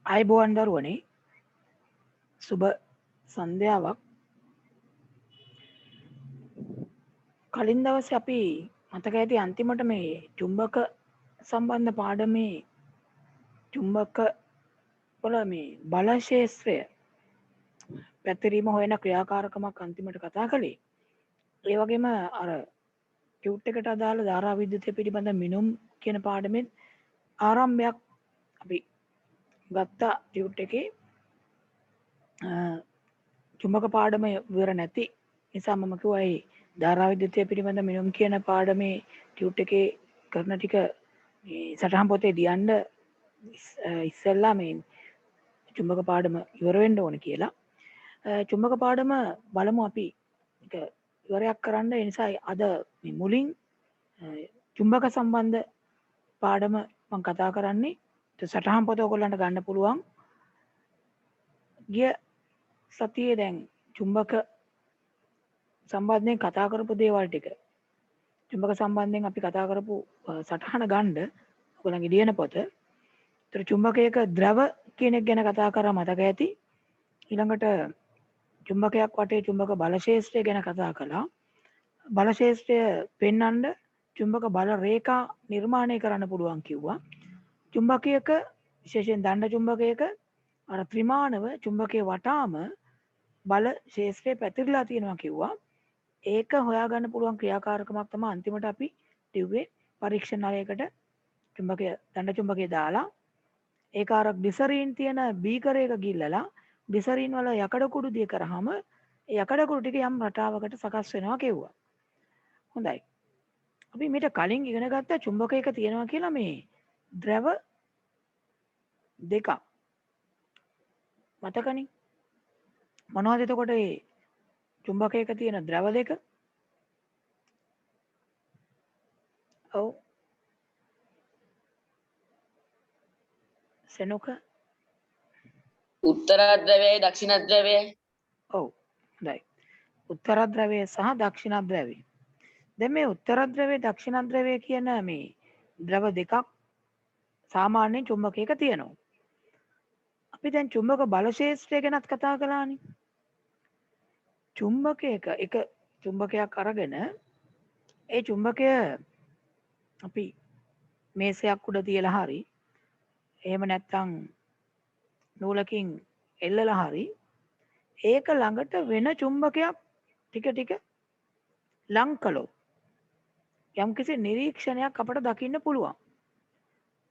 අයිබෝවන් දරුවනේ සුබ සන්ධ්‍යාවක්. කලින් දවසේ අපි මතක ඇති අන්තිමට මේ චුම්බක සම්බන්ධ පාඩමේ චුම්බක වල මේ බල ක්ෂේත්‍රය පැතිරීම හොයන ක්‍රියාකාරකමක් අන්තිමට කතා කළේ. ඒ වගේම අර ටියුට් එකට අදාළ ධාරා විද්‍යුතය පිළිබඳ මිනුම් කියන පාඩමෙත් ආරම්භයක් අපි ගත්තා. ටියුට් එකේ චුම්බක පාඩම විවර නැති නිසා මම කිව්වා ඒ ධාරා විද්‍යුතය පිළිබඳ මිනුම් කියන පාඩමේ ටියුට් එකේ කරන ටික මේ සටහන් පොතේ දියන්න ඉස්සෙල්ලා මේ චුම්බක පාඩම ඉවර වෙන්න ඕන කියලා. චුම්බක පාඩම බලමු අපි ඒක ඉවරයක් කරන්න. ඒ නිසා අද මේ මුලින් චුම්බක සම්බන්ධ පාඩම මම කතා කරන්නේ. සටහන් පොත ඔයගොල්ලන්ට ගන්න පුළුවන්. ගිය සතියේ දැන් චුම්බක සම්බන්ධයෙන් කතා කරපු දේවල් ටික චුම්බක සම්බන්ධයෙන් අපි කතා කරපු සටහන ගන්න ඔයගොල්ලන්ගේ ලියන පොත. ඒතර චුම්බකයක ද්‍රව කියන එක ගැන කතා කරා මතක ඇති. ඊළඟට චුම්බකයක් වටේ චුම්බක බල ක්ෂේත්‍රය ගැන කතා කළා. බල ක්ෂේත්‍රය පෙන්වන්න චුම්බක බල රේඛා නිර්මාණය කරන්න පුළුවන් කිව්වා. චුම්බකයක විශේෂයෙන් දණ්ඩ චුම්බකයක අර ත්‍රිමාණව චුම්බකයේ වටාම බල ක්ෂේත්‍රය පැතිරලා තියෙනවා කිව්වා. ඒක හොයාගන්න පුළුවන් ක්‍රියාකාරකමක් තමයි අන්තිමට අපි ටිව්වේ. පරීක්ෂණාලයකට චුම්බකය දණ්ඩ චුම්බකය දාලා ඒක අර ග්ලිසරීන් තියෙන බීකරයක ගිල්ලලා ග්ලිසරීන් වල යකඩ කුඩු දිය කරාම ඒ යකඩ කුඩු ටික යම් රටාවකට සකස් වෙනවා කිව්වා. හොඳයි. අපි මීට කලින් ඉගෙන ගත්ත චුම්බකයක තියෙනවා කියලා මේ ද්‍රව දෙකක්. මතකනේ? මොනවද එතකොට මේ චුම්බකයක තියෙන ද්‍රව දෙක? ඔව්. සෙනුක උත්තර ද්‍රවයයි දක්ෂිණ ද්‍රවයයි. ඔව්. හොඳයි. උත්තර ද්‍රවය සහ දක්ෂිණ ද්‍රවය. දැන් මේ උත්තර ද්‍රවය දක්ෂිණ ද්‍රවය කියන මේ ද්‍රව දෙකක් සාමාන්‍යයෙන් චුම්බකයක තියෙනවා. අපි දැන් චුම්බක බල ක්ෂේත්‍රය ගැනත් කතා කළානේ. චුම්බකයක එක චුම්බකයක් අරගෙන ඒ චුම්බකය අපි මේසයක් උඩ තියලා හරි එහෙම නැත්නම් නූලකින් එල්ලලා හරි ඒක ළඟට වෙන චුම්බකයක් ටික ටික ලං කළොත් යම්කිසි නිරීක්ෂණයක් අපට දකින්න පුළුවන්.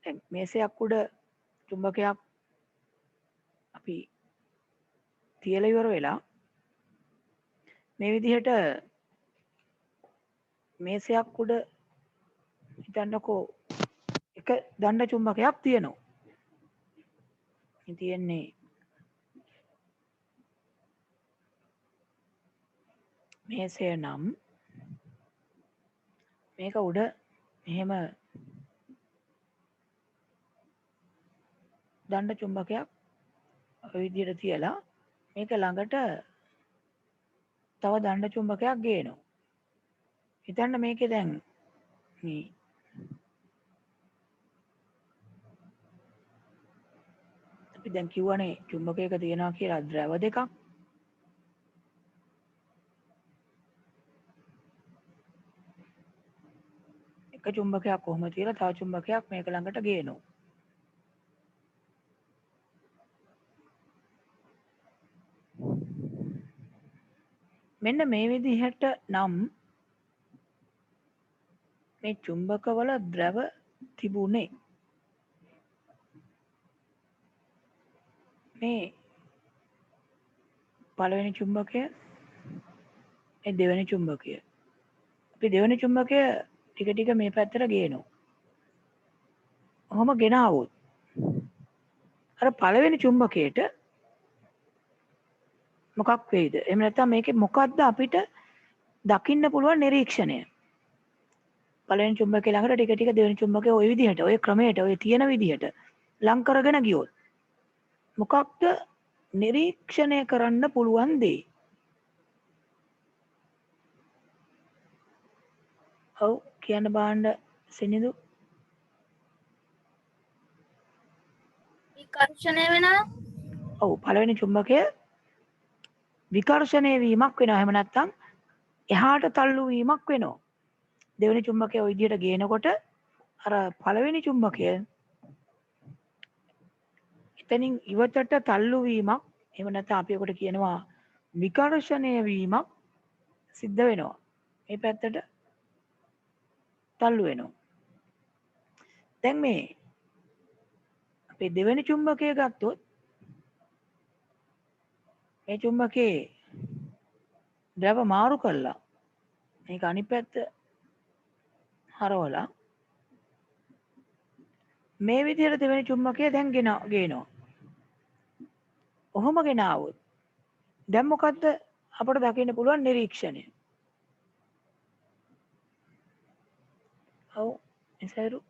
දැන් මේසයක් උඩ චුම්බකයක් අපි තියලා ඉවර වෙලා මේ විදිහට මේසයක් උඩ හිතන්නකෝ එක දණ්ඩ චුම්බකයක් තියෙනවා. තියෙන්නේ මේසය නම් මේක උඩ මෙහෙම දණ්ඩ චුම්බකයක් ඔය විදිහට තියලා මේක ළඟට තව දණ්ඩ චුම්බකයක් ගේනවා. හිතන්න මේකේ දැන් මේ අපි දැන් කිව්වනේ චුම්බකයක තියෙනවා කියලා ද්‍රව දෙකක්. එක චුම්බකයක් කොහොම තියලා තව චුම්බකයක් මේක ළඟට ගේනවා. මෙන්න මේ විදිහට නම් මේ චුම්බකවල ද්‍රව තිබුණේ. මේ පළවෙනි චුම්බකය මේ දෙවෙනි චුම්බකය. අපි දෙවෙනි චුම්බකය ටික ටික මේ පැත්තට ගේනවා. ඔහොම ගෙනාවොත් අර පළවෙනි චුම්බකයට මොකක් වෙයිද? එහෙම නැත්නම් මේකේ මොකද්ද අපිට දකින්න පුළුවන් නිරීක්ෂණය? පළවෙනි චුම්බකය ළඟට ටික ටික දෙවෙනි චුම්බකය ওই විදිහට ওই ක්‍රමයට ওই තියෙන විදිහට ලං කරගෙන ගියොත් මොකක්ද නිරීක්ෂණය කරන්න පුළුවන් දේ? ඔව් කියන්න බාන්න සිනිදු. කර්ෂණය වෙනවා. ඔව් පළවෙනි චුම්බකය විකර්ෂණය වීමක් වෙනවා. එහෙම නැත්නම් එහාට තල්ලු වීමක් වෙනවා. දෙවෙනි චුම්බකය ওই විදිහට ගේනකොට අර පළවෙනි චුම්බකය එතනින් ඉවතට තල්ලු වීමක් එහෙම නැත්නම් අපි ඔකට කියනවා විකර්ෂණය වීමක් සිද්ධ වෙනවා. මේ පැත්තට තල්ලු වෙනවා. දැන් මේ අපේ දෙවෙනි චුම්බකය ගත්තොත් මේ චුම්බකේ ද්‍රව මාරු කළා මේක අනිත් පැත්ත හරවලා මේ විදිහට දෙවෙනි චුම්බකය දැන් ගේනවා. ඔහොම ගෙනාවොත් දැන් මොකද්ද අපට දකින්න පුළුවන් නිරීක්ෂණය? ඔව් එසේරු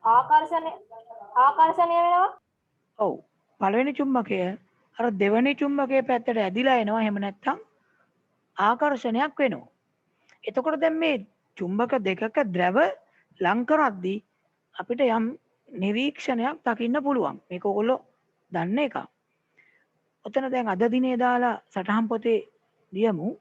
ආකර්ෂණය වෙනවා. ඔව් පළවෙනි චුම්බකය අර දෙවෙනි චුම්බකයේ පැත්තට ඇදිලා එනවා. එහෙම නැත්නම් ආකර්ෂණයක් වෙනවා. එතකොට දැන් මේ චුම්බක දෙකක ද්‍රව ලං කරද්දී අපිට යම් නිරීක්ෂණයක් දකින්න පුළුවන්. මේක ඔයගොල්ලෝ දන්න එකක්. ඔතන දැන් අද දිනේ දාලා සටහන් පොතේ ලියමු.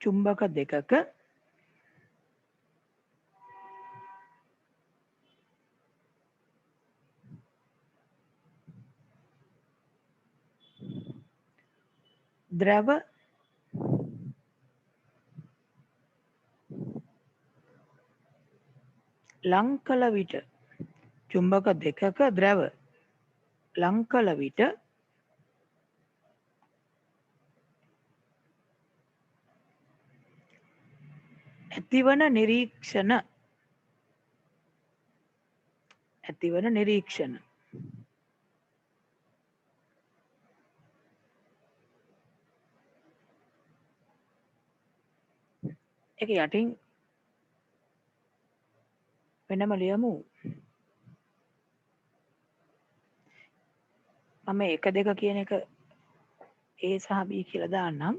චුම්බක දෙකක ද්‍රව ලං කළ විට චුම්බක දෙකක ද්‍රව ලං කළ විට ඇතිවන නිරීක්ෂණ ඒක යටින් වෙනම ලියමු. මම 1 2 කියන එක A සහ B කියලා දාන්නම්.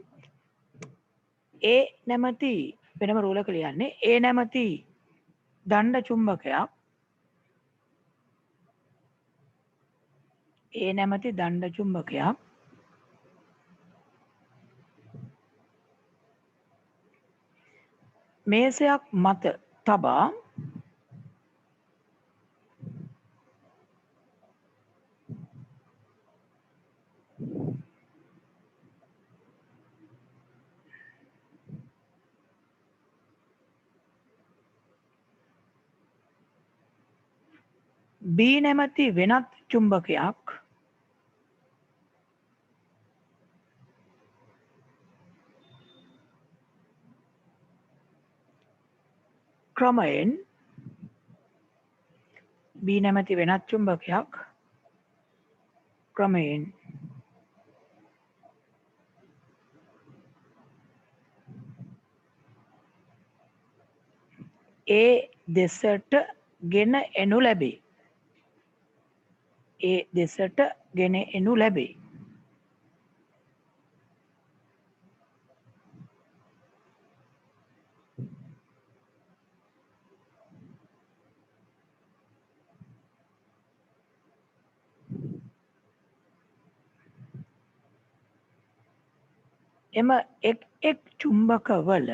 A නැමැති වෙනම රූල් එක ලියන්නේ. A නැමැති දණ්ඩ චුම්බකයක් මේසයක් මත තබා B නැමැති වෙනත් චුම්බකයක් ක්‍රමයෙන් ඒ දෙසට ගෙන එනු ලැබේ. එම එක් චුම්බකවල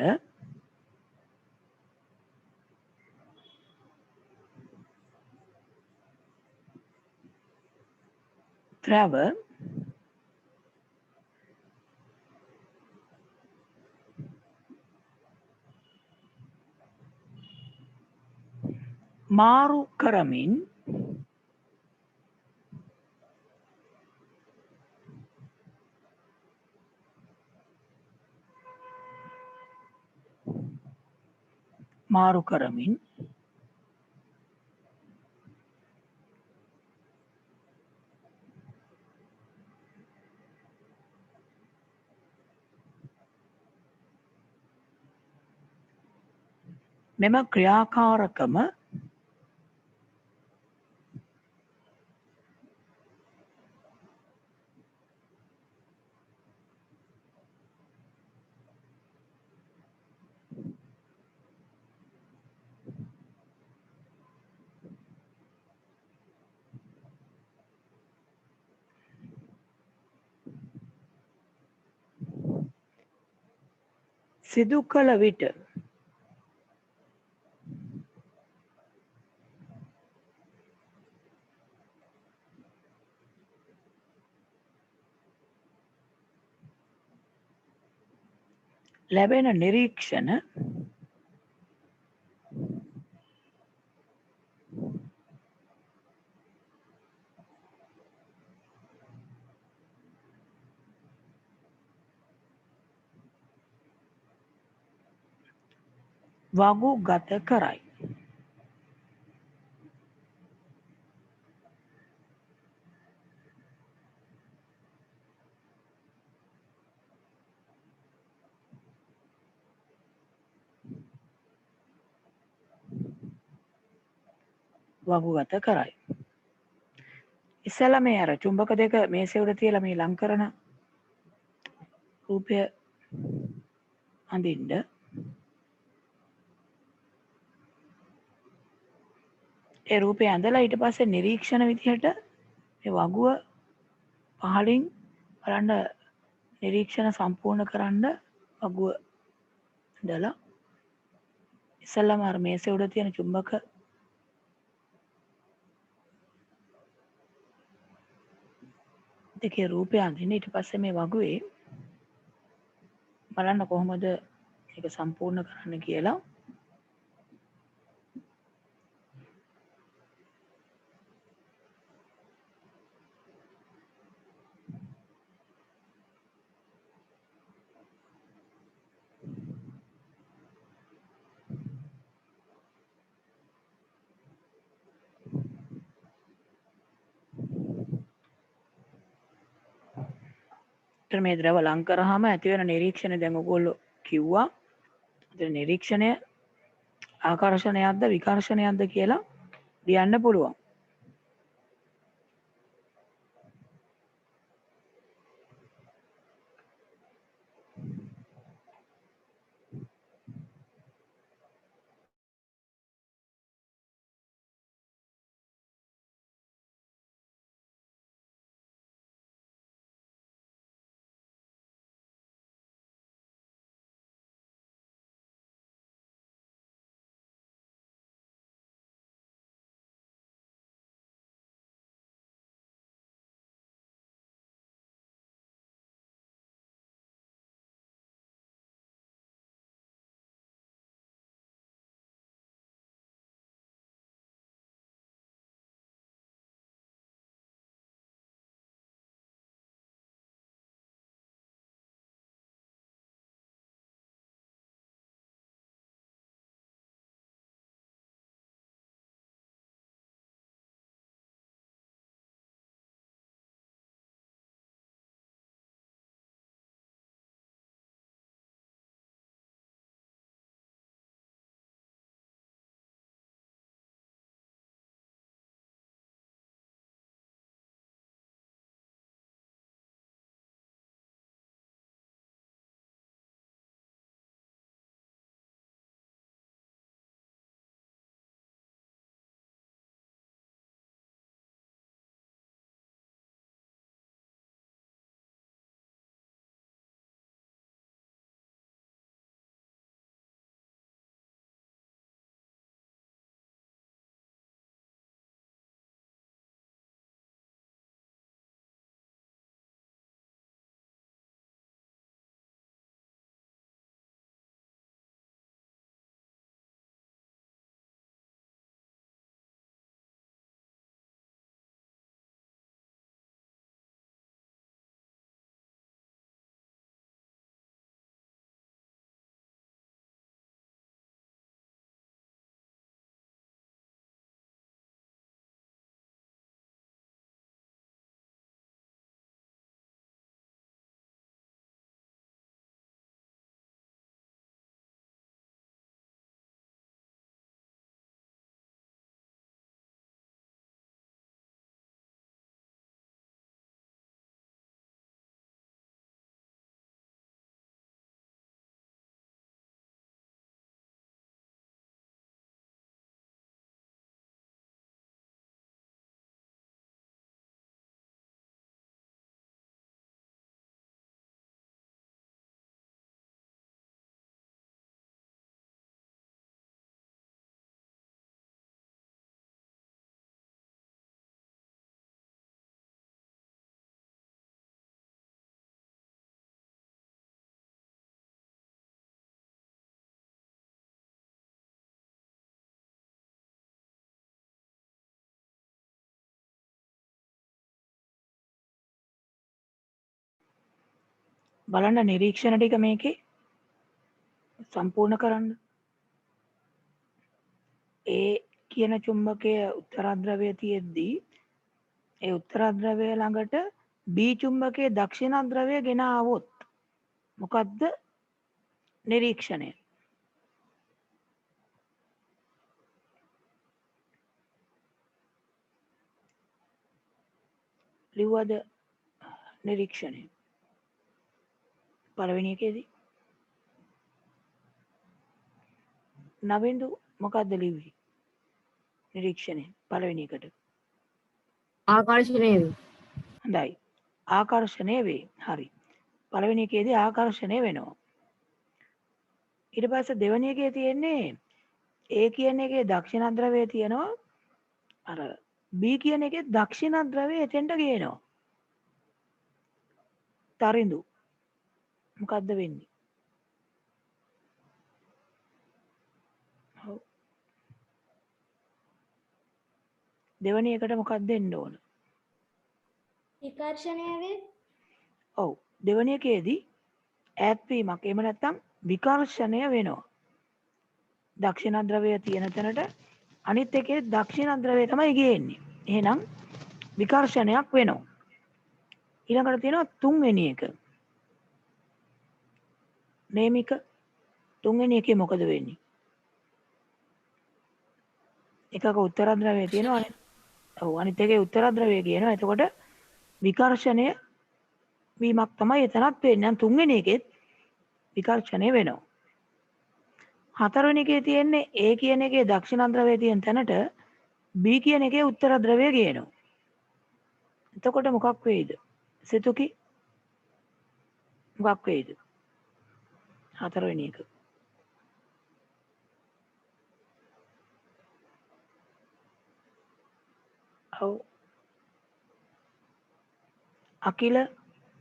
ද්‍රව මාරු කරමින් මෙම ක්‍රියාකාරකම සිදු කළ විට ලැබෙන නිරීක්ෂණ වගුගත කරයි. වගුගත කරයි. ඉස්සෙල්ලා මේ අර චුම්බක දෙක මේසෙ උඩ තියලා මේ ලං කරන රූපය අඳින්න. ඒ රූපය ඇඳලා ඊට පස්සේ නිරීක්ෂණ විදිහට මේ වගුව පහළින් බලන්න නිරීක්ෂණ සම්පූර්ණ කරන්න වගුව ඇඳලා ඉස්සෙල්ලාම අර මේසෙ උඩ තියෙන චුම්බක දෙකේ රූපය අඳින්න. ඊට පස්සේ මේ වගුවේ බලන්න කොහොමද ඒක සම්පූර්ණ කරන්න කියලා. මේ ද්‍රව ලං කරාම ඇති වෙන නිරීක්ෂණ දැන් ඔයගොල්ලෝ කිව්වා. ඒ නිරීක්ෂණය ආකර්ෂණයක්ද විකර්ෂණයක්ද කියලා ලියන්න පුළුවන්. බලන්න නිරීක්ෂණ ටික මේකේ සම්පූර්ණ කරන්න. ඒ කියන චුම්බකය උත්තරද්‍රවය තියෙද්දී ඒ උත්තරද්‍රවය ළඟට B චුම්බකයේ දක්ෂිණද්‍රවය ගෙන આવොත් මොකද්ද නිරීක්ෂණය? ලිව්වද නිරීක්ෂණය? පළවෙනි එකේදී නවෙන්දු මොකද්ද ලිව්වේ? නිරීක්ෂණය පළවෙනි එකට. ආකර්ෂණය වේ. හොඳයි. ආකර්ෂණය වේ. හරි. පළවෙනි එකේදී ආකර්ෂණය වෙනවා. ඊට පස්සේ දෙවෙනි එකේ තියෙන්නේ A කියන එකේ දක්ෂිණද්‍රවය තියෙනවා. අර B කියන එකේ දක්ෂිණද්‍රවය එතෙන්ට ගේනවා. තරිඳු මොකද්ද වෙන්නේ? ඔව්. දෙවෙනි එකට මොකක්ද දෙන්න ඕන? විකර්ෂණය වේ. ඔව්. දෙවෙනි එකේදී ඈත්වීමක් එහෙම නැත්නම් විකර්ෂණය වෙනවා. දක්ෂිණද්‍රවය තියෙන තැනට අනිත් එකේ දක්ෂිණද්‍රවය තමයි ගේන්නේ. එහෙනම් විකර්ෂණයක් වෙනවා. ඊළඟට තියෙනවා තුන්වෙනි එක. නේමික තුන්වෙනි එකේ මොකද වෙන්නේ? එකක උත්තරද්‍රවය තියෙනවා අනිත් එකේ උත්තරද්‍රවය කියනවා. එතකොට විකර්ෂණය වීමක් තමයි එතනත් වෙන්නේ. තුන්වෙනි එකෙත් විකර්ෂණය වෙනවා. හතරවෙනි එකේ තියෙන්නේ A කියන එකේ දක්ෂිණද්‍රවය තියෙන තැනට B කියන එකේ උත්තරද්‍රවය ගේනවා. එතකොට මොකක් වෙයිද? සිතුකි මොකක් වෙයිද? හතරවෙනි එක. ඔව්. අකිල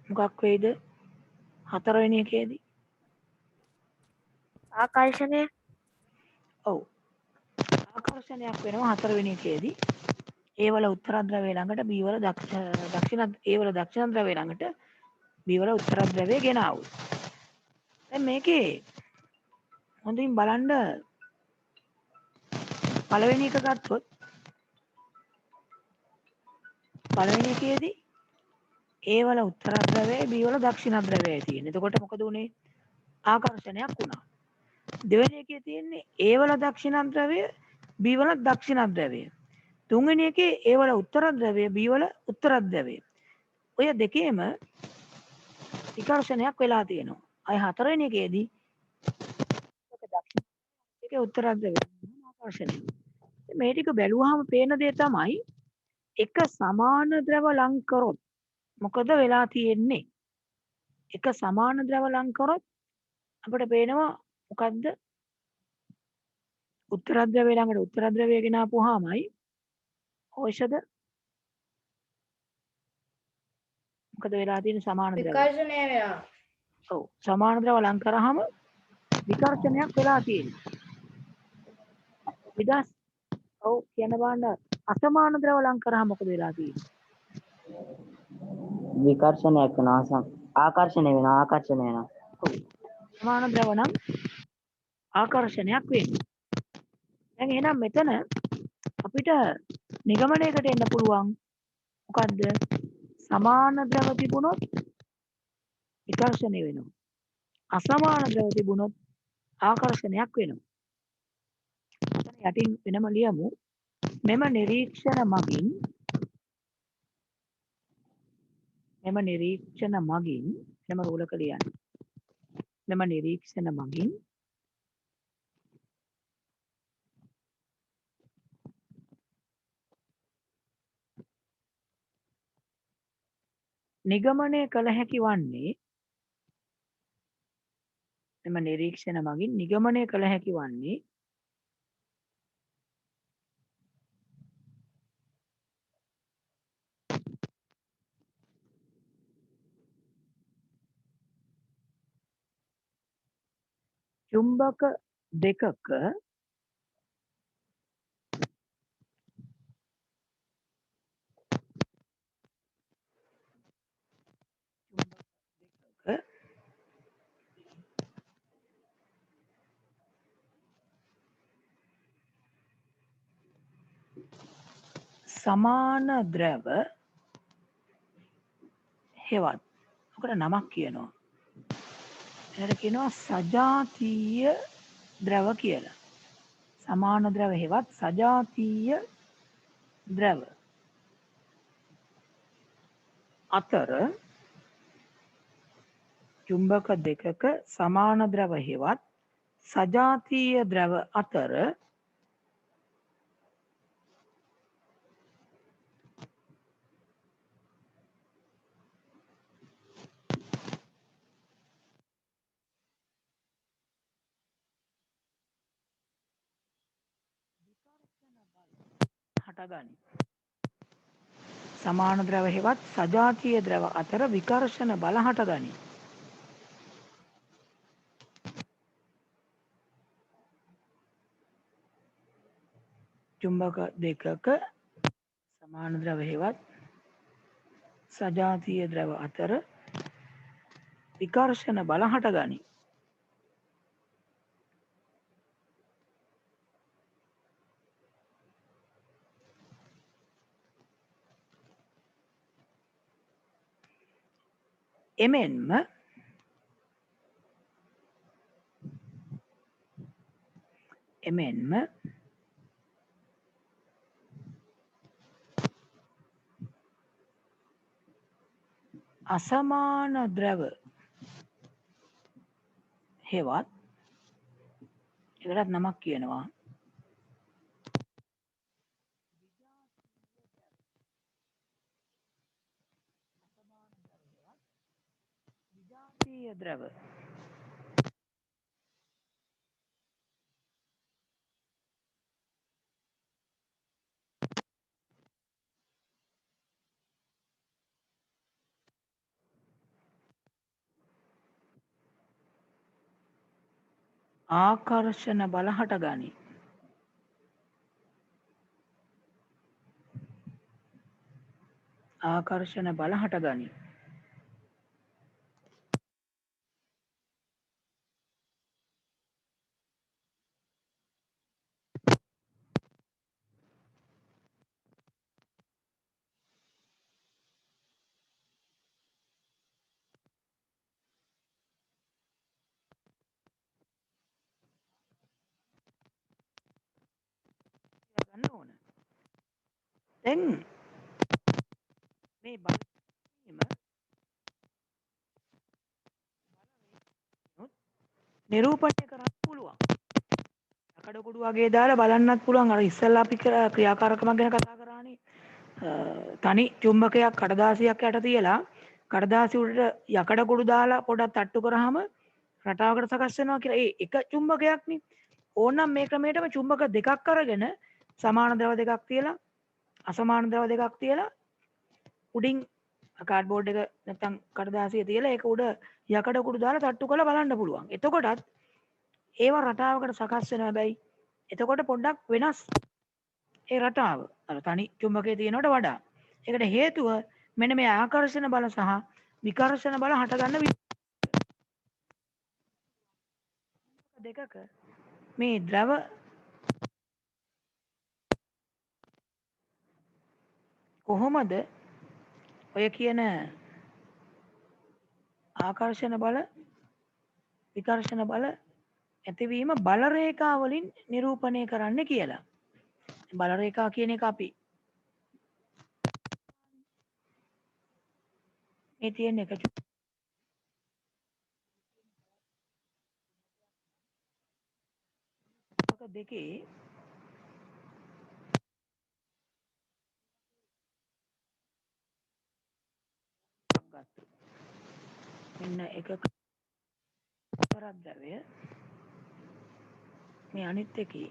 මොකක් වෙයිද? හතරවෙනි එකේදී. ආකර්ෂණය. ඔව්. ආකර්ෂණයක් වෙනවා හතරවෙනි එකේදී. A වල උත්තරද්‍රවය ළඟට B වල දක්ෂිණද්‍රවය ළඟට B වල උත්තරද්‍රවය ගෙනාවු. දැන් මේකේ හොඳින් බලන්න පළවෙනි එක ගත්තොත් පළවෙනි එකේදී A වල උත්තරද්‍රවයයි B වල දක්ෂිණද්‍රවයයි තියෙන්නේ. එතකොට මොකද උනේ? ආකර්ෂණයක් වුණා. දෙවෙනි එකේ තියෙන්නේ A වල දක්ෂිණද්‍රවය B වල දක්ෂිණද්‍රවය. තුන්වෙනි එකේ A වල උත්තරද්‍රවය B වල උත්තරද්‍රවය. ඔය දෙකේම විකර්ෂණයක් වෙලා තියෙනවා. අය හතරවෙනි එකේදී ඒක උත්තරද්‍රවය ආකර්ෂණය. මේ ටික බැලුවාම පේන දේ තමයි එක සමාන ද්‍රව ලං කරොත් මොකද වෙලා තියෙන්නේ? එක සමාන ද්‍රව ලං කරොත් අපිට පේනවා මොකද්ද? උත්තරද්‍රවය ළඟට උත්තරද්‍රවය ගෙන ආපුවාමයි ඖෂධ මොකද වෙලා තියෙන්නේ සමාන ද්‍රව. විකර්ෂණය වෙනවා. ඔව් සමාන ද්‍රව ලං කරාම විකර්ෂණයක් වෙලා තියෙනවා. විදස් ඔව් කියන බලන්න අසමාන ද්‍රව ලං කරාම මොකද වෙලා තියෙන්නේ? විකර්ෂණයක් වෙනවා ආකර්ෂණය වෙනවා. ඔව් සමාන ද්‍රව නම් ආකර්ෂණයක් වෙන්නේ. දැන් එහෙනම් මෙතන අපිට නිගමනයකට එන්න පුළුවන් මොකද්ද? සමාන ද්‍රව තිබුණොත් විකර්ෂණය වෙනවා. අසමාන ද්‍රව තිබුණොත් ආකර්ෂණයක් වෙනවා. යටින් වෙනම ලියමු. මෙම නිරීක්ෂණ මගින් මෙම රූලක ලියන්න. මෙම නිරීක්ෂණ මගින් නිගමනය කළ හැකි වන්නේ මෙම නිරීක්ෂණ මගින් නිගමනය කළ හැකි වන්නේ චුම්බක දෙකක සමාන ද්‍රව හෙවත් ඔකට නමක් කියනවා. එයාට කියනවා සජාතීය ද්‍රව කියලා. සමාන ද්‍රව හෙවත් සජාතීය ද්‍රව අතර චුම්බක දෙකක සමාන ද්‍රව හෙවත් සජාතීය ද්‍රව අතර හටගනී. සමාන ද්‍රව හෙවත් සජාතීය ද්‍රව අතර විකර්ෂණ බල හටගනී. චුම්බක දෙකක සමාන ද්‍රව හෙවත් සජාතීය ද්‍රව අතර විකර්ෂණ බල හටගනී. එමෙන්ම අසමාන ද්‍රව හෙවත් ඒකටත් නමක් කියනවා විජාතීය ද්‍රව ආකර්ෂණ බල හටගනී. ආකර්ෂණ බල හටගනී. ගන්න ඕන. දැන් මේ බලවීම නිරූපණය කරන්න පුළුවන්. යකඩ කුඩු වගේ දාලා බලන්නත් පුළුවන්. අර ඉස්සෙල්ලා අපි ක්‍රියාකාරකමක් ගැන කතා කරානේ. තනි චුම්බකයක් කඩදාසියක් යට තියලා කඩදාසි උඩට යකඩ කුඩු දාලා පොඩක් තට්ටු කරාම රටාවකට සකස් වෙනවා කියලා. ඒ එක චුම්බකයක්නේ. ඕනනම් මේ ක්‍රමයටම චුම්බක දෙකක් අරගෙන සමාන ද්‍රව දෙකක් තියලා අසමාන ද්‍රව දෙකක් තියලා උඩින් කාඩ්බෝඩ් එක නැත්නම් කඩදාසිය තියලා ඒක උඩ යකඩ කුඩු දාලා තට්ටු කරලා බලන්න පුළුවන්. එතකොටත් ඒව රටාවකට සකස් වෙනවා. හැබැයි එතකොට පොඩ්ඩක් වෙනස් ඒ රටාව අර තනි චුම්බකයේ තියෙනවට වඩා. ඒකට හේතුව මෙන්න මේ ආකර්ෂණ බල සහ විකර්ෂණ බල හටගන්න දෙකක මේ ද්‍රව කොහොමද ඔය කියන ආකර්ෂණ බල විකර්ෂණ බල ඇතිවීම බල රේඛා වලින් නිරූපණය කරන්න කියලා. බල රේඛා කියන එක අපි මේ තියෙන එක චුම්බක දෙකේ ගත්තා. මෙන්න එකක උත්තර ද්‍රවය මේ අනිත් එකේ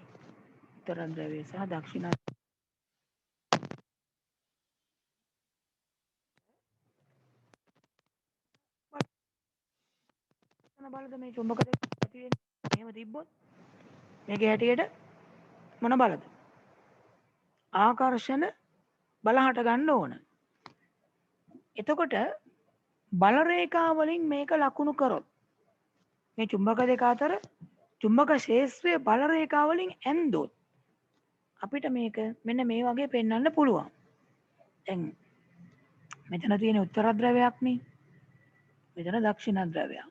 උත්තර ද්‍රවය සහ දක්ෂිණ බලද මේ චුම්බක දෙක ඇති වෙන්නේ. එහෙම තිබ්බොත් මේකේ හැටියට මොන බලද? ආකර්ෂණ බල හට ගන්න ඕන. එතකොට බල රේඛා වලින් මේක ලකුණු කරොත් මේ චුම්බක දෙක අතර චුම්බක ශේෂ්ත්‍රයේ බල රේඛා වලින් ඇන්දොත් අපිට මේක මෙන්න මේ වගේ පෙන්වන්න පුළුවන්. දැන් මෙතන තියෙන උත්තර ද්‍රවයක් නේ. මෙතන දක්ෂිණ ද්‍රවයක්.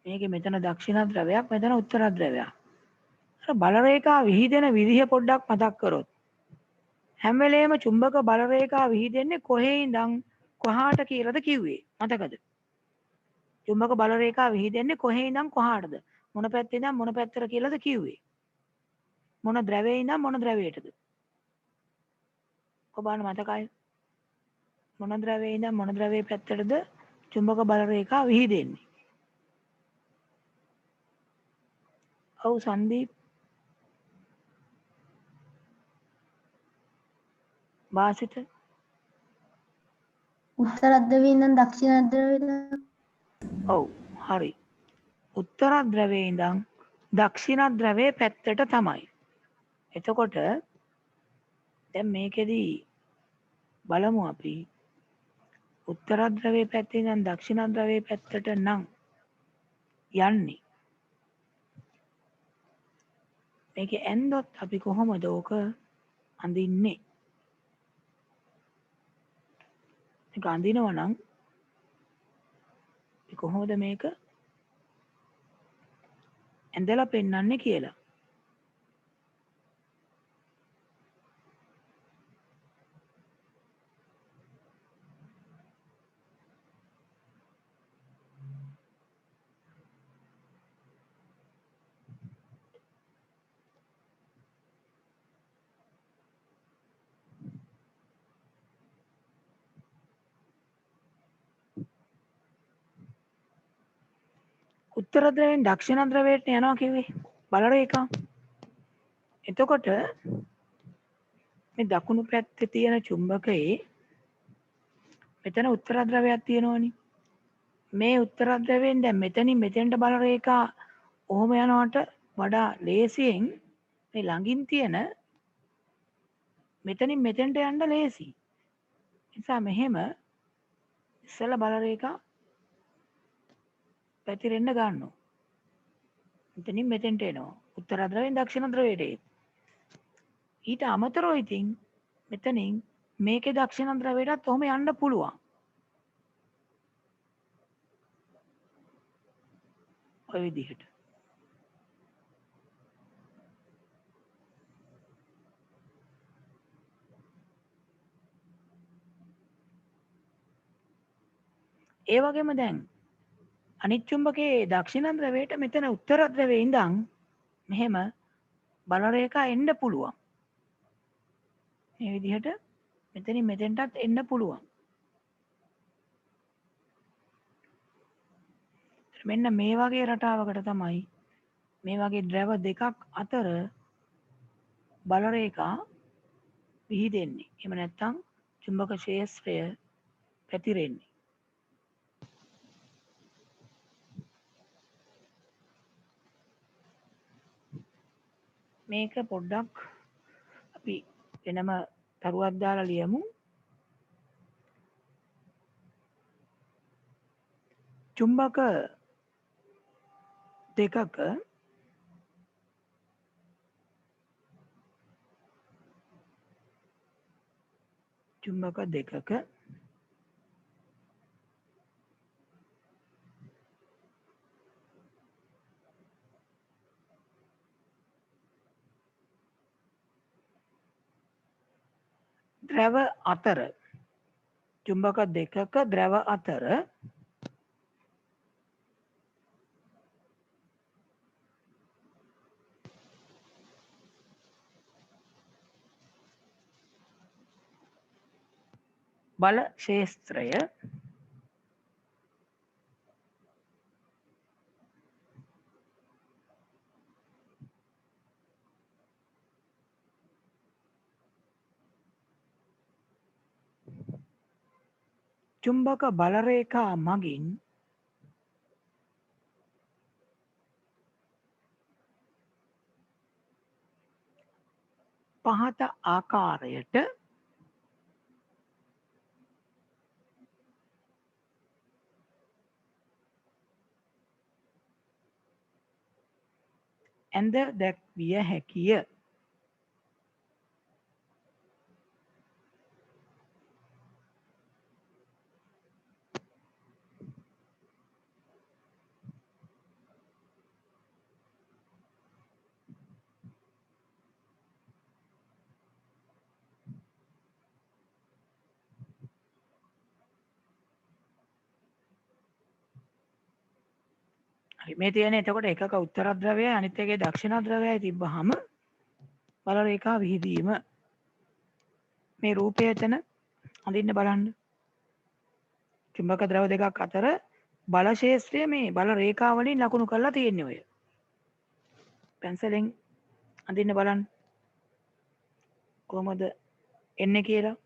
මේකේ මෙතන දක්ෂිණ ද්‍රවයක්, මෙතන උත්තර ද්‍රවයක්. අර බල රේඛා විහිදෙන විදිහ පොඩ්ඩක් මතක් කරොත් හැම වෙලේම චුම්බක බල රේඛා විහිදෙන්නේ කොහේ ඉඳන් කොහාට කියලාද කිව්වේ? මතකද? චුම්බක බල රේඛා විහිදෙන්නේ කොහේ ඉඳන් කොහාටද? මොන පැත්තේ ඉඳන් මොන පැත්තට කියලාද කිව්වේ? මොන ද්‍රවයේ ඉඳන් මොන ද්‍රවයටද? ඔබාන මතකයි? මොන ද්‍රවයේ ඉඳන් මොන ද්‍රවයේ පැත්තටද චුම්බක බල රේඛා විහිදෙන්නේ? ඔව් සංදීප් වාසිත උත්තර ද්‍රවයේ ඉඳන් දක්ෂිණ ද්‍රවයට ඔව් හරි. උත්තර ද්‍රවයේ ඉඳන් දක්ෂිණ ද්‍රවයේ පැත්තට තමයි. එතකොට දැන් මේකෙදි බලමු අපි උත්තර ද්‍රවයේ පැත්තේ ඉඳන් දක්ෂිණ ද්‍රවයේ පැත්තට නම් යන්නේ. මේකේ ඇන්දොත් අපි කොහොමද ඕක අඳින්නේ? ඒක අඳිනවා නම් අපි කොහොමද මේක ඇඳලා පෙන්වන්නේ කියලා. උත්තර ද්‍රවයෙන් දක්ෂිණ ද්‍රවයට යනවා කිව්වේ බල රේඛා. එතකොට මේ දකුණු පැත්තේ තියෙන චුම්බකයේ මෙතන උත්තර ද්‍රවයක් තියෙනවනේ. මේ උත්තර ද්‍රවයෙන් දැන් මෙතනින් මෙතෙන්ට බල රේඛා ඔහොම යනවට වඩා ලේසියෙන් මේ ළඟින් තියෙන මෙතනින් මෙතෙන්ට යන්න ලේසි. නිසා මෙහෙම ඉස්සෙල්ලා බල රේඛා පැතිරෙන්න ගන්නවා. මෙතනින් මෙතෙන්ට එනවා. උත්තර ද්‍රවයෙන් දක්ෂිණ ද්‍රවයට. ඊට අමතරව ඉතින් මෙතනින් මේකේ දක්ෂිණ ද්‍රවයටත් ඔහොම යන්න පුළුවන්. ඔය විදිහට. ඒ වගේම දැන් අනිත් චුම්බකයේ දක්ෂිණ ද්‍රවයට මෙතන උත්තර ද්‍රවයේ ඉඳන් මෙහෙම බල රේඛා එන්න පුළුවන්. මේ විදිහට මෙතනින් මෙතෙන්ටත් එන්න පුළුවන්. මෙන්න මේ වගේ රටාවකට තමයි මේ වගේ ද්‍රව දෙකක් අතර බල රේඛා විහිදෙන්නේ. එහෙම නැත්නම් චුම්බක ක්ෂේත්‍රය පැතිරෙන්නේ. මේක පොඩ්ඩක් අපි වෙනම තරුවක් දාලා ලියමු. චුම්බක දෙකක ද්‍රව අතර චුම්බක දෙකක ද්‍රව අතර බල ක්ෂේත්‍රය චුම්බක බල රේඛා මගින් පහත ආකාරයට ඇඳ දැක්විය හැකිය. හරි මේ තියෙන එතකොට එකක උත්තර ද්‍රවයයි අනිත් එකේ දක්ෂිණ ද්‍රවයයි තිබ්බහම බල රේඛා විහිදීම මේ රූපය එතන අඳින්න බලන්න චුම්බක ද්‍රව දෙකක් අතර බල ශේෂ්ත්‍රය මේ බල රේඛා වලින් ලකුණු කරලා තියෙන්නේ ඔය පැන්සලෙන් අඳින්න බලන්න කොහොමද එන්නේ කියලා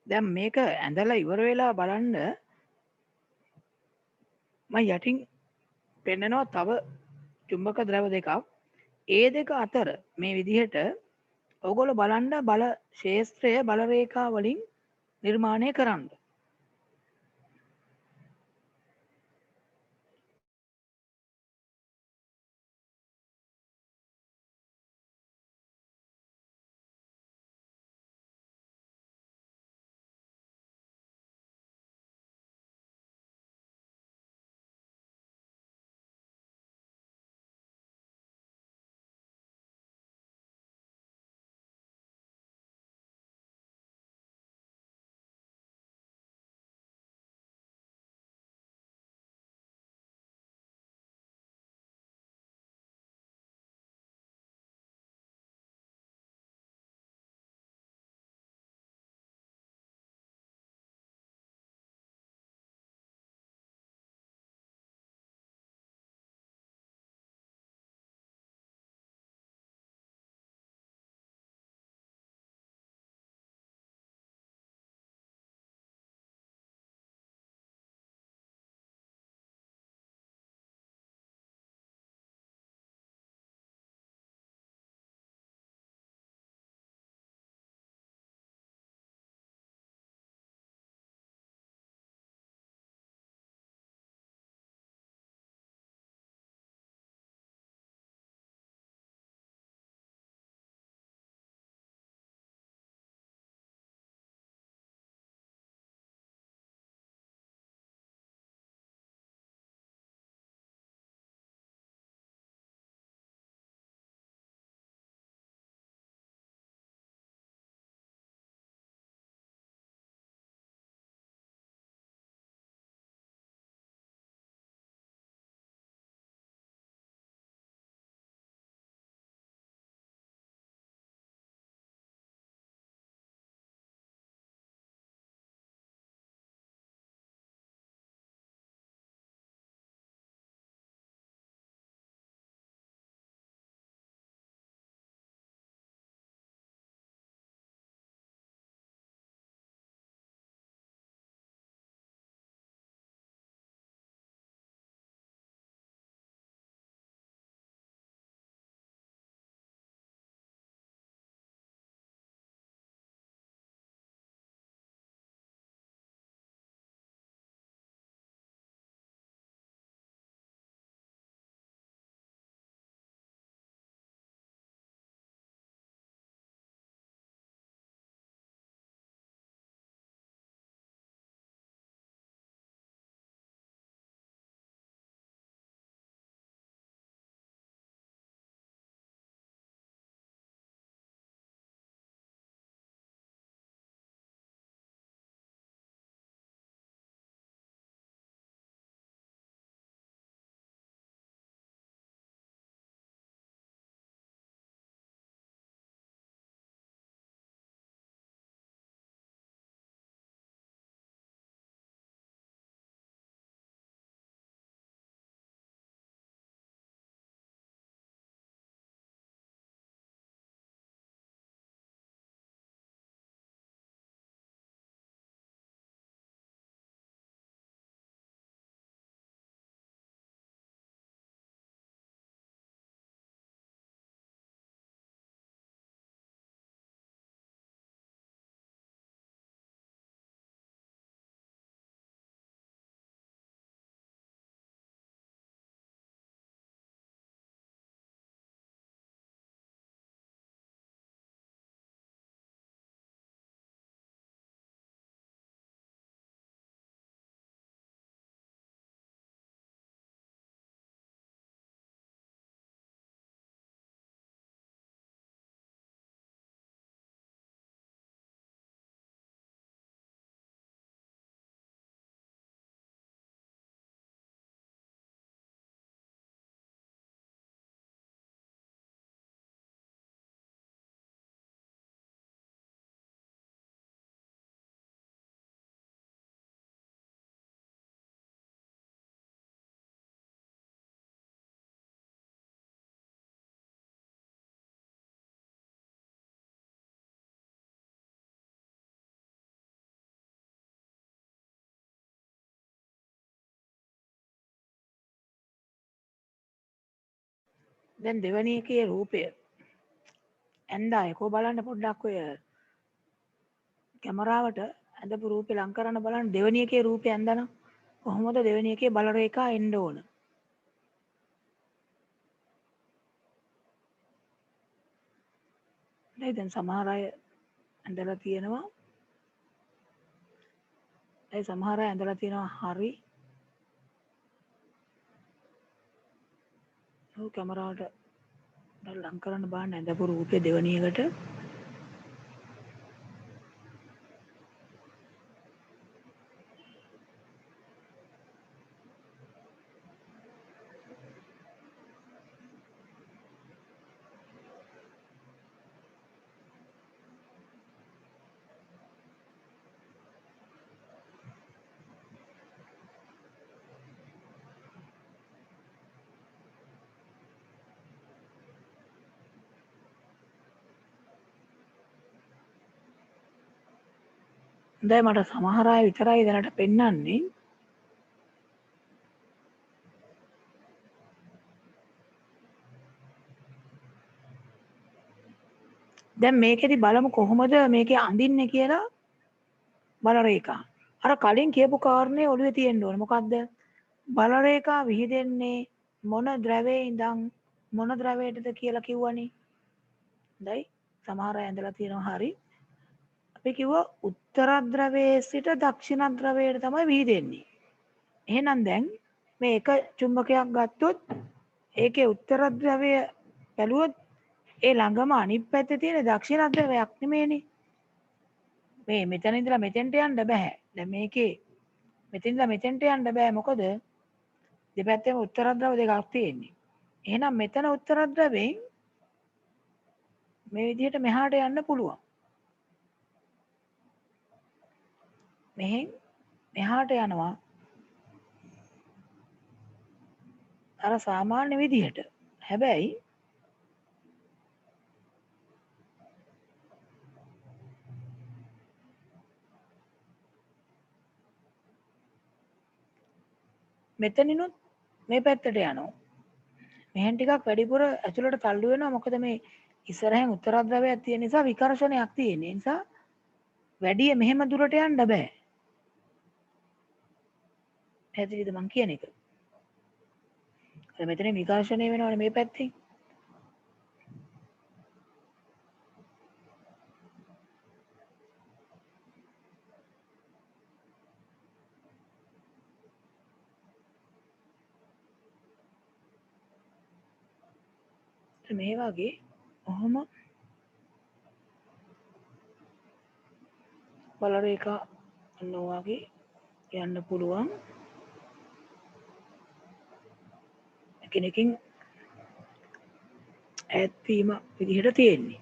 දැන් මේක ඇඳලා ඉවර වෙලා බලන්න මම යටින් පෙන්නනවා තව චුම්බක ද්‍රව දෙකක් ඒ දෙක අතර මේ විදිහට ඔයගොල්ලෝ බලන්න බල ශේෂ්ත්‍රය බල රේඛා වලින් නිර්මාණය කරන්න දැන් දෙවැනි එකේ රූපය ඇන්දා එකෝ බලන්න පොඩ්ඩක් ඔය කැමරාවට ඇඳපු රූපේ ලං කරන්න බලන්න දෙවැනි එකේ රූපය ඇඳනම් කොහොමද දෙවැනි එකේ බල රේඛා එන්න ඕන. දැන් සමහර අය ඇඳලා තියෙනවා. ඒ සමහර අය ඇඳලා තියෙනවා හරි. ඔව් කැමරාවට ලං කරන්න බලන්න ඇඳපු රූපේ දෙවැනි එකට. දැන් මට සමහර අය විතරයි දැනට පෙන්වන්නේ. දැන් මේකෙදි බලමු කොහොමද මේකේ අඳින්නේ කියලා බල රේඛා. අර කලින් කියපු කාරණේ ඔළුවේ තියෙන්න ඕනේ. මොකද්ද? බල රේඛා විහිදෙන්නේ මොන ද්‍රවයේ ඉඳන් මොන ද්‍රවයටද කියලා කිව්වනේ. හොඳයි. සමහර අය ඇඳලා තියෙනවා හරි. අපි කිව්වා උත්තර ද්‍රවයේ සිට දක්ෂිණ ද්‍රවයට තමයි විහිදෙන්නේ. එහෙනම් දැන් මේ එක චුම්බකයක් ගත්තොත් ඒකේ උත්තර ද්‍රවය බැලුවොත් ඒ ළඟම අනිත් පැත්තේ තියෙන දක්ෂිණ ද්‍රවයක් නෙමෙයිනේ. මේ මෙතන ඉඳලා මෙතෙන්ට යන්න බෑ. දැන් මේකේ මෙතන ඉඳලා මෙතෙන්ට යන්න බෑ. මොකද දෙපැත්තෙම උත්තර ද්‍රව දෙකක් තියෙන්නේ. එහෙනම් මෙතන උත්තර ද්‍රවයෙන් මේ විදිහට මෙහාට යන්න පුළුවන්. මෙහෙන් මෙහාට යනවා අර සාමාන්‍ය විදිහට. හැබැයි මෙතනිනුත් මේ පැත්තට යනවා. මෙහෙන් ටිකක් වැඩිපුර ඇතුළට තල්ලු වෙනවා. මොකද මේ ඉස්සරහෙන් උත්තර ද්‍රවයක් තියෙන නිසා විකර්ෂණයක් තියෙන නිසා වැඩි මෙහෙම දුරට යන්න බෑ. පැහැදිලිද මං කියන එක? මෙතන විකර්ෂණය වෙනවනේ මේ පැත්තෙන්. මේ වගේ ඔහොම බල රේඛා අන්න වගේ යන්න පුළුවන්. එකිනෙකින් ඈත් වීම විදිහට තියෙන්නේ.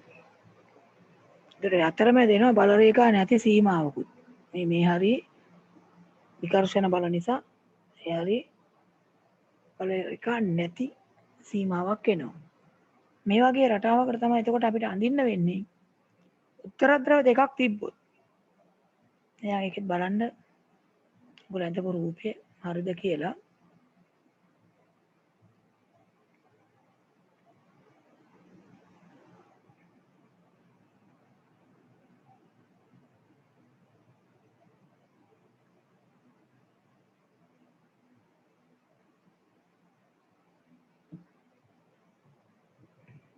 ඒතර අතරමැද එනවා බල රේඛා නැති සීමාවකුත්. මේ හරිය විකර්ෂණ බල නිසා ඒ හරිය බල රේඛා නැති සීමාවක් එනවා. මේ වගේ රටාවකට තමයි එතකොට අපිට අඳින්න වෙන්නේ. උත්තර ද්‍රව දෙකක් තිබ්බොත්. එයා ඒකෙත් බලන්න ඔයගොල්ලෝ අඳපු රූපේ හරිද කියලා.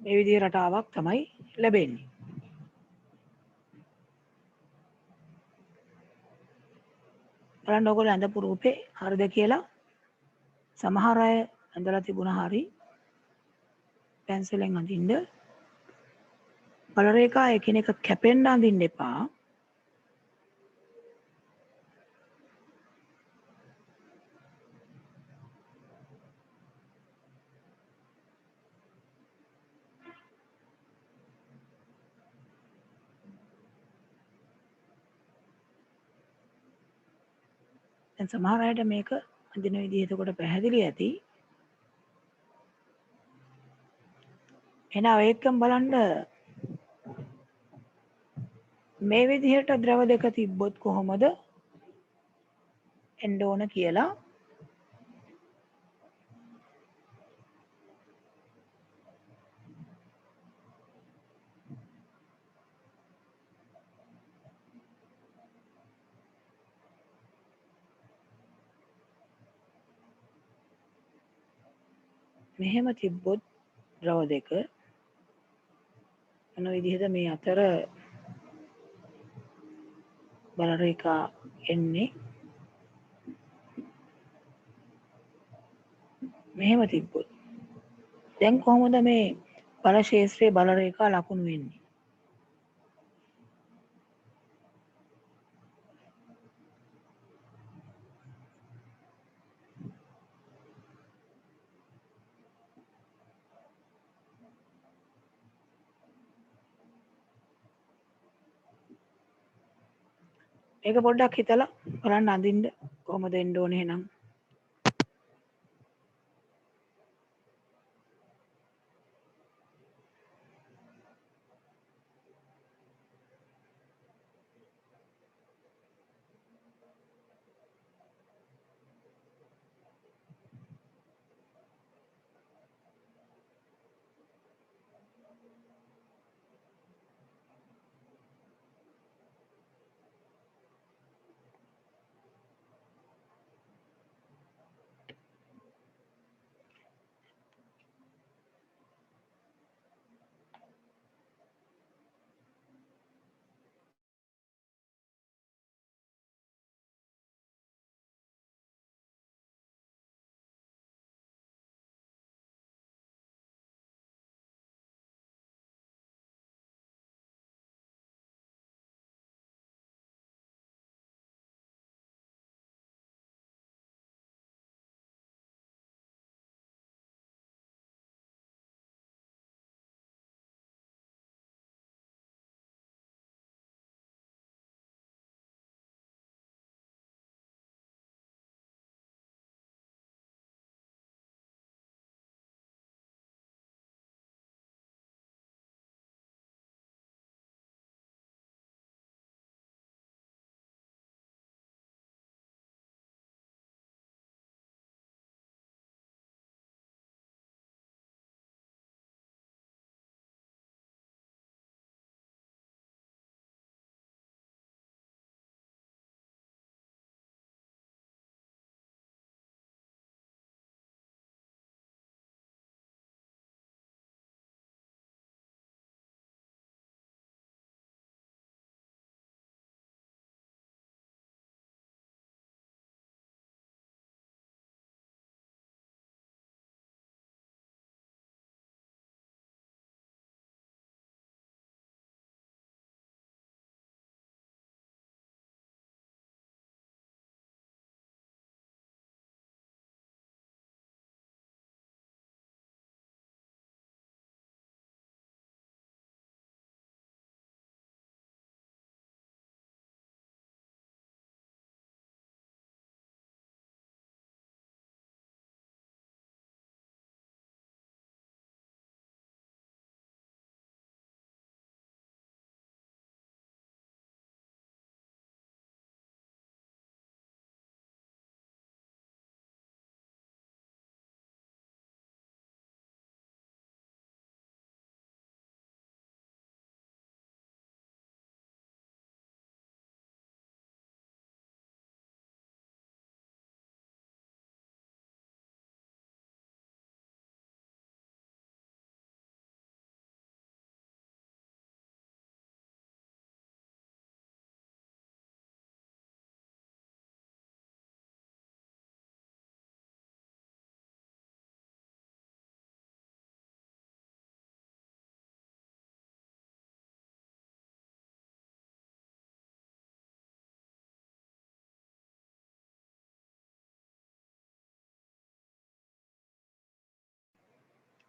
මේ විදිහේ රටාවක් තමයි ලැබෙන්නේ. බලන්න ඔයගොල්ලෝ අඳපු රූපේ හරිද කියලා. සමහර අය ඇඳලා තිබුණා හරි. පැන්සලෙන් අඳින්න. බල රේඛා එකිනෙක කැපෙන්න අඳින්න එපා. දැන් සමහර අයට මේක අඳින විදිහ එතකොට පැහැදිලි ඇති. එහෙනම් ඒකම බලන්න මේ විදිහට ද්‍රව දෙක තිබ්බොත් කොහොමද එන්න ඕන කියලා. මෙහෙම තිබ්බොත් ද්‍රව දෙක යන විදිහට මේ අතර බල රේඛා එන්නේ මෙහෙම තිබ්බොත් දැන් කොහොමද මේ බල ශේෂ්ත්‍රයේ බල රේඛා ලකුණු වෙන්නේ? මේක පොඩ්ඩක් හිතලා බලන්න අඳින්න කොහොමද එන්න ඕනේ එහෙනම්.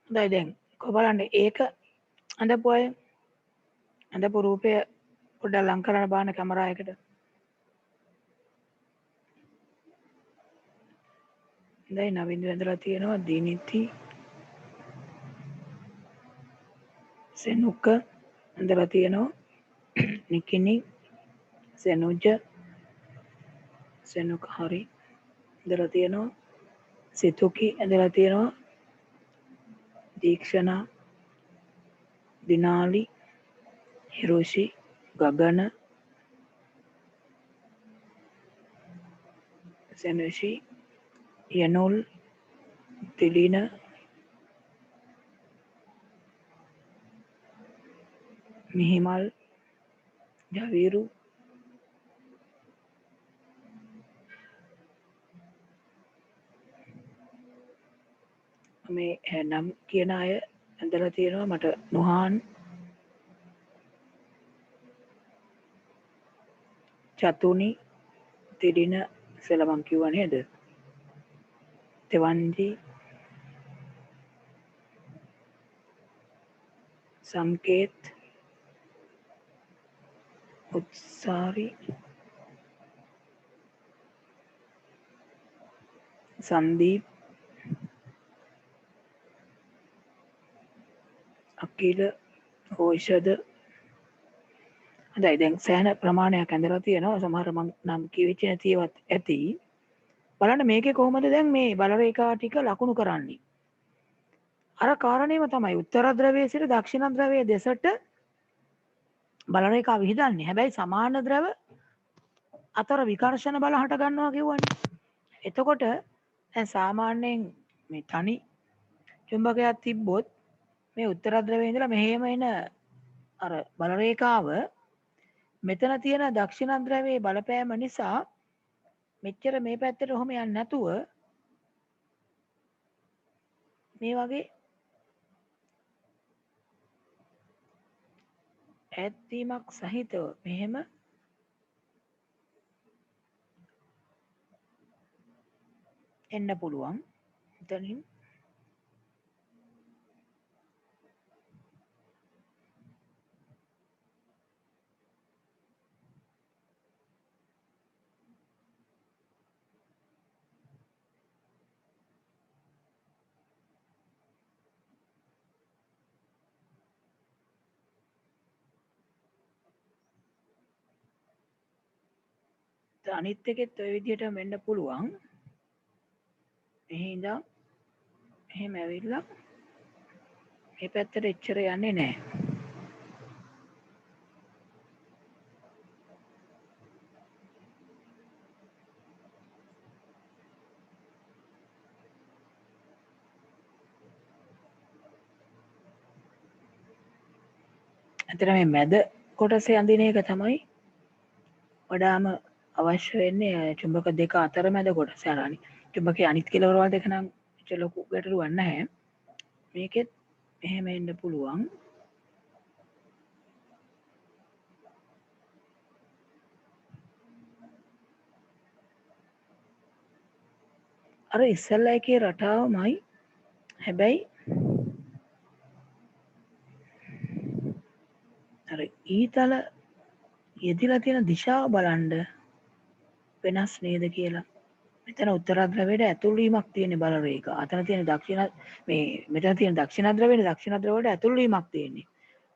හොඳයි දැන් කො බලන්න ඒක අඳපු අය අඳපු රූපය පොඩ්ඩක් ලං කරන්න බලන්න කැමරා එකට. හොඳයි නවින්ද වැඳලා තියෙනවා දිනිති සෙනුක ඇඳලා තියෙනවා නිකිනි සෙනුජ සෙනුක හරි ඇඳලා තියෙනවා සිතුකි ඇඳලා තියෙනවා දීක්ෂණා දිනාලි හිරෝෂි ගගන සෙනුෂි යනුල් තිලින මිහිමල් ජවීරු මේ නම් කියන අය ඇඳලා තියෙනවා මට නුහාන් චතුනි තිරින සෙලමන් කිව්වා නේද තෙවන්දි සංකේත් උත්සාරි සංදීප් අකිල ඕෂධ හොඳයි දැන් සෑහෙන ප්‍රමාණයක් ඇඳලා තියෙනවා සමහර මං නම් කිවිච්ච නැතිවත් ඇති බලන්න මේකේ කොහොමද දැන් මේ බල රේඛා ටික ලකුණු කරන්නේ අර කාරණේම තමයි උත්තර ද්‍රවයේ සිට දක්ෂිණ ද්‍රවයේ දෙසට බල රේඛා විහිදන්නේ හැබැයි සමාන ද්‍රව අතර විකර්ෂණ බල හට ගන්නවා කියවනේ එතකොට දැන් සාමාන්‍යයෙන් මේ තනි චුම්බකයක් තිබ්බොත් මේ උත්තර ද්‍රවයේ ඉඳලා මෙහෙම එන අර බල රේඛාව මෙතන තියෙන දක්ෂිණ ද්‍රවයේ බලපෑම නිසා මෙච්චර මේ පැත්තට ඔහොම යන්නේ නැතුව මේ වගේ ඈත්වීමක් සහිතව මෙහෙම එන්න පුළුවන් එතනින් අනිත් එකෙත් ඔය විදිහට වෙන්න පුළුවන් මෙහි ඉඳන් එහෙම ඇවිල්ලා මේ පැත්තට එච්චර යන්නේ නැහැ ඇත්තට මේ මැද කොටසේ අඳින එක තමයි වඩාම අවශ්‍ය වෙන්නේ චුම්බක දෙක අතර මැද කොටස අරානි චුම්බකයේ අනිත් කෙලවරවල් දෙක නම් එච්චර ලොකු ගැටලුවක් නැහැ මේකෙත් එහෙම එන්න පුළුවන් අර ඉස්සල්ලා එකේ රටාවමයි හැබැයි අර ඊතල යෙදිලා තියෙන දිශාව බලන්න වෙනස් නේද කියලා මෙතන උත්තර ද්‍රවයට ඇතුල් වීමක් තියෙන බල රේඛා අතන තියෙන දක්ෂිණ මේ මෙතන තියෙන දක්ෂිණ ද්‍රවයට දක්ෂිණ ද්‍රවයට ඇතුල් වීමක් තියෙන්නේ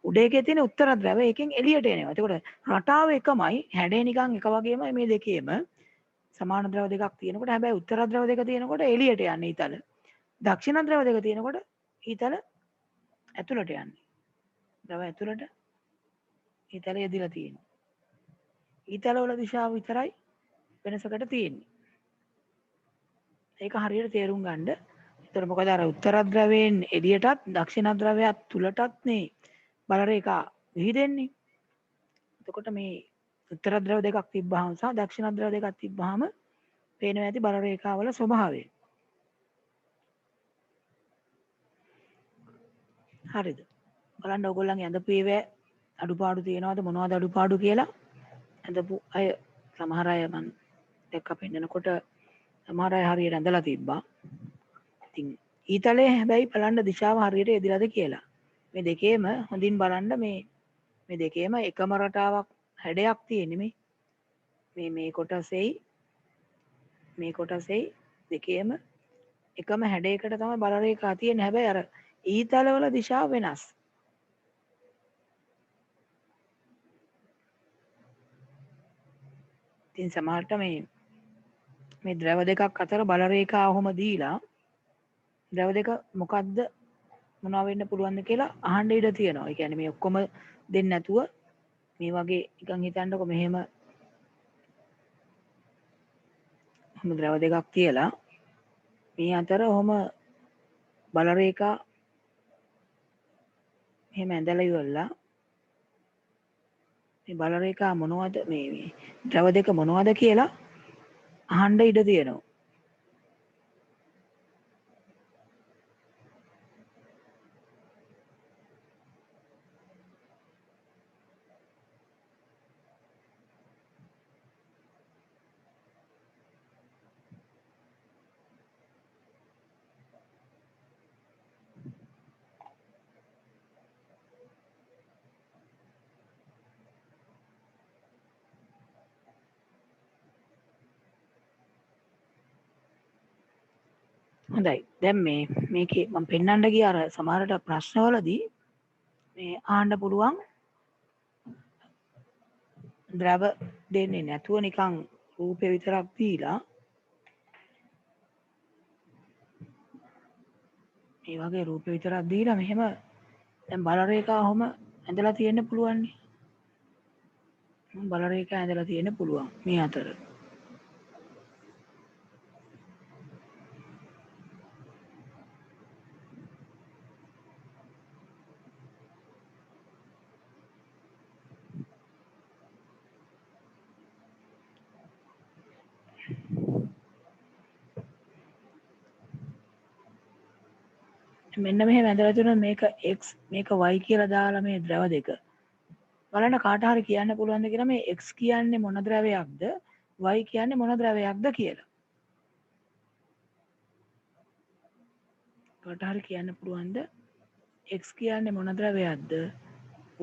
උඩ එකේ තියෙන උත්තර ද්‍රවය එකෙන් එළියට එනවා එතකොට රටාව එකමයි හැඩේ නිකන් එක වගේමයි මේ දෙකේම සමාන ද්‍රව දෙකක් තියෙනකොට හැබැයි උත්තර ද්‍රව දෙක තියෙනකොට එළියට යන්නේ ඊතල දක්ෂිණ ද්‍රව දෙක තියෙනකොට ඊතල ඇතුළට යන්නේ ද්‍රව ඇතුළට ඊතල යෙදිලා තියෙනවා ඊතල වල දිශාව විතරයි වෙනසකට තියෙන්නේ ඒක හරියට තේරුම් ගන්න. ඒතර මොකද අර උත්තර ද්‍රවයෙන් එළියටත් දක්ෂිණ ද්‍රවයත් තුලටත් නේ බල රේඛා විහිදෙන්නේ. එතකොට මේ උත්තර ද්‍රව දෙකක් තිබ්බහම සහ දක්ෂිණ ද්‍රව දෙකක් තිබ්බහම පේනවා ඇති බල රේඛාවල ස්වභාවය. හරිද? බලන්න ඕගොල්ලන්ගේ ඇඳපු ඒවා අඩුපාඩු තියෙනවද මොනවද අඩුපාඩු කියලා ඇඳපු අය සමහර අය මම දැක්ක පෙන්නකොට සමහර අය හරියට ඇඳලා තිබ්බා. ඉතින් ඊතලේ හැබැයි බලන්න දිශාව හරියට එදිලාද කියලා. මේ දෙකේම හොඳින් බලන්න මේ දෙකේම එකම රටාවක් හැඩයක් තියෙන්නේ මේ කොටසෙයි දෙකේම එකම හැඩයකට තමයි බල රේඛා තියෙන්නේ. හැබැයි අර ඊතල වල දිශාව වෙනස්. ඉතින් සමහරට මේ ද්‍රව දෙකක් අතර බල රේඛා ඔහොම දීලා ද්‍රව දෙක මොකද්ද මොනවා වෙන්න පුළුවන්ද කියලා අහන්න ඉඩ තියෙනවා. ඒ කියන්නේ මේ ඔක්කොම දෙන්නේ නැතුව මේ වගේ නිකන් හිතන්නකො මෙහෙම ද්‍රව දෙකක් තියලා මේ අතර ඔහොම බල රේඛා මෙහෙම ඇඳලා ඉවරලා මේ බල රේඛා මොනවද මේ ද්‍රව දෙක මොනවද කියලා අහන්න ඉඩ තියෙනවා. හොඳයි. දැන් මේකේ මම පෙන්වන්න ගිය අර සමහරට ප්‍රශ්නවලදී මේ අහන්න පුළුවන් ද්‍රව දෙන්නේ නැතුව නිකන් රූපේ විතරක් දීලා මේ වගේ රූපේ විතරක් දීලා මෙහෙම දැන් බල රේඛා ඔහම ඇඳලා තියෙන්න පුළුවන් නේ. බල රේඛා ඇඳලා තියෙන්න පුළුවන් මේ අතර. මෙන්න මෙහෙම ඇඳලා තියෙනවා මේක x මේක y කියලා දාලා මේ ද්‍රව දෙක බලන්න කාට හරි කියන්න පුළුවන්ද කියලා මේ x කියන්නේ මොන ද්‍රවයක්ද y කියන්නේ මොන ද්‍රවයක්ද කියලා කාට හරි කියන්න පුළුවන්ද x කියන්නේ මොන ද්‍රවයක්ද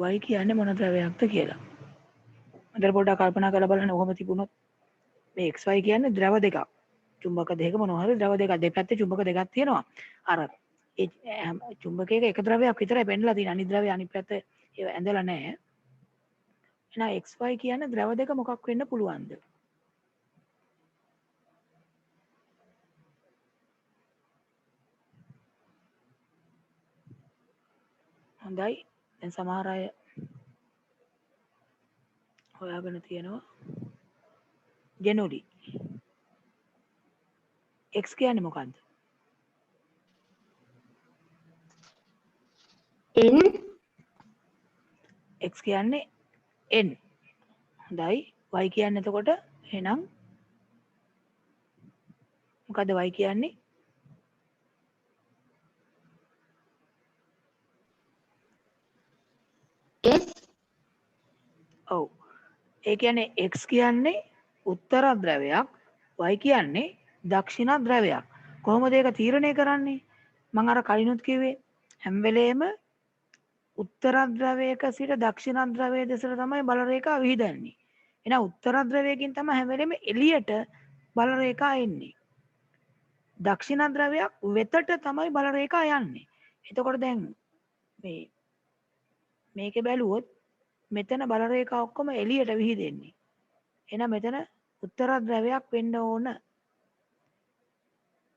y කියන්නේ මොන ද්‍රවයක්ද කියලා මන්දර පොඩ්ඩක් කල්පනා කරලා බලන්න ඔහොම තිබුණොත් මේ xy කියන්නේ ද්‍රව දෙකක් චුම්බක දෙක මොනවා හරි ද්‍රව දෙකක් දෙපැත්තේ චුම්බක දෙකක් තියෙනවා අර ඒ චුම්බකයක එක ද්‍රවයක් විතරයි පෙන්නලා තියෙන අනිත් ද්‍රවය අනිත් පැත්ත ඒව ඇඳලා නැහැ එහෙනම් xy කියන්නේ ද්‍රව දෙක මොකක් වෙන්න පුළුවන්ද හොඳයි දැන් සමහර අය හොයාගෙන තියෙනවා ජෙනෝලි x කියන්නේ මොකක්ද N x කියන්නේ n හොඳයි y කියන්නේ එතකොට එහෙනම් මොකද්ද y කියන්නේ S ඔව් ඒ කියන්නේ x කියන්නේ උත්තර ද්‍රවයක් y කියන්නේ දක්ෂිණ ද්‍රවයක් කොහොමද ඒක තීරණය කරන්නේ මම අර කලිනුත් කිව්වේ හැම වෙලේම උත්තර ද්‍රවයක සිට දක්ෂිණ ද්‍රවයේ දෙසට තමයි බල රේඛා විහිදන්නේ එහෙනම් උත්තර ද්‍රවයකින් තමයි හැම වෙලේම එළියට බල රේඛා එන්නේ දක්ෂිණ ද්‍රවයක් වෙතට තමයි බල රේඛා යන්නේ එතකොට දැන් මේකේ බැලුවොත් මෙතන බල රේඛා ඔක්කොම එළියට විහිදෙන්නේ එහෙනම් මෙතන උත්තර ද්‍රවයක් වෙන්න ඕන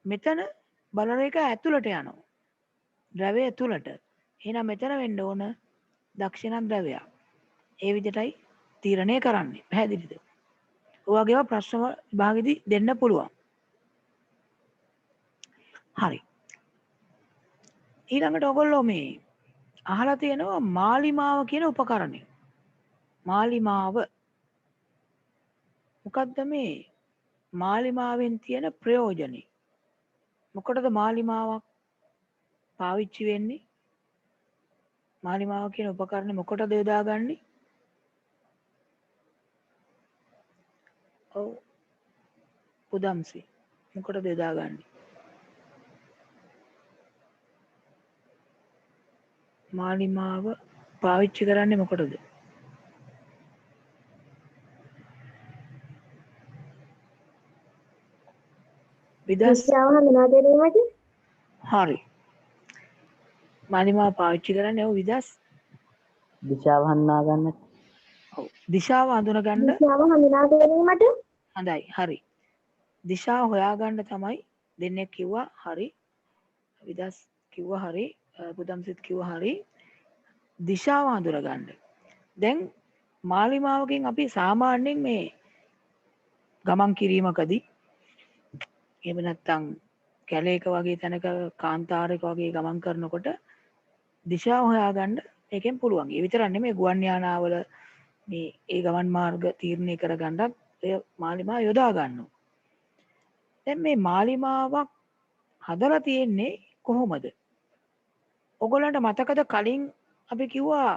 මෙතන බල රේඛා ඇතුළට යනවා ද්‍රවය ඇතුළට එහෙනම් මෙතන වෙන්න ඕන දක්ෂිණ ද්‍රවයක් ඒ විදිහටයි තීරණය කරන්නේ පැහැදිලිද ඔයගෙව ප්‍රශ්න විභාගෙදී දෙන්න පුළුවන් හරි ඊළඟට ඔයගොල්ලෝ මේ අහලා තියෙනවා මාලිමාව කියන උපකරණය මාලිමාව මොකද්ද මේ මාලිමාවෙන් තියෙන ප්‍රයෝජනෙ මොකටද මාලිමාවක් පාවිච්චි වෙන්නේ මාලිමාව කියන උපකරණය මොකටද යොදාගන්නේ ඔව් පුදම්සි මොකටද යොදාගන්නේ මාලිමාව පාවිච්චි කරන්නේ මොකටද විදස් හරි මාලිමාව පාවිච්චි කරන්නේ ඔව් විදස් දිශාව හඳුනා ගන්න. ඔව් දිශාව අඳුනගන්න දිශාව හඳුනා ගැනීමට හොඳයි හරි දිශාව හොයාගන්න තමයි දෙන්නෙක් කිව්වා හරි විදස් කිව්වා හරි පුදම්සිට කිව්වා හරි දිශාව අඳුරගන්න දැන් මාලිමාවකින් අපි සාමාන්‍යයෙන් මේ ගමන් කිරීමකදී එහෙම නැත්නම් කැලේක වගේ තැනක කාන්තාරයක වගේ ගමන් කරනකොට දිශාව හොයාගන්න මේකෙන් පුළුවන්. ඒ විතරක් නෙමෙයි ගුවන් යානාවල මේ ඒ ගමන් මාර්ග තීරණය කරගන්නත් ඔය මාලිමා යොදා ගන්නවා. දැන් මේ මාලිමාවක් හදලා තියෙන්නේ කොහොමද? ඔයගොල්ලන්ට මතකද කලින් අපි කිව්වා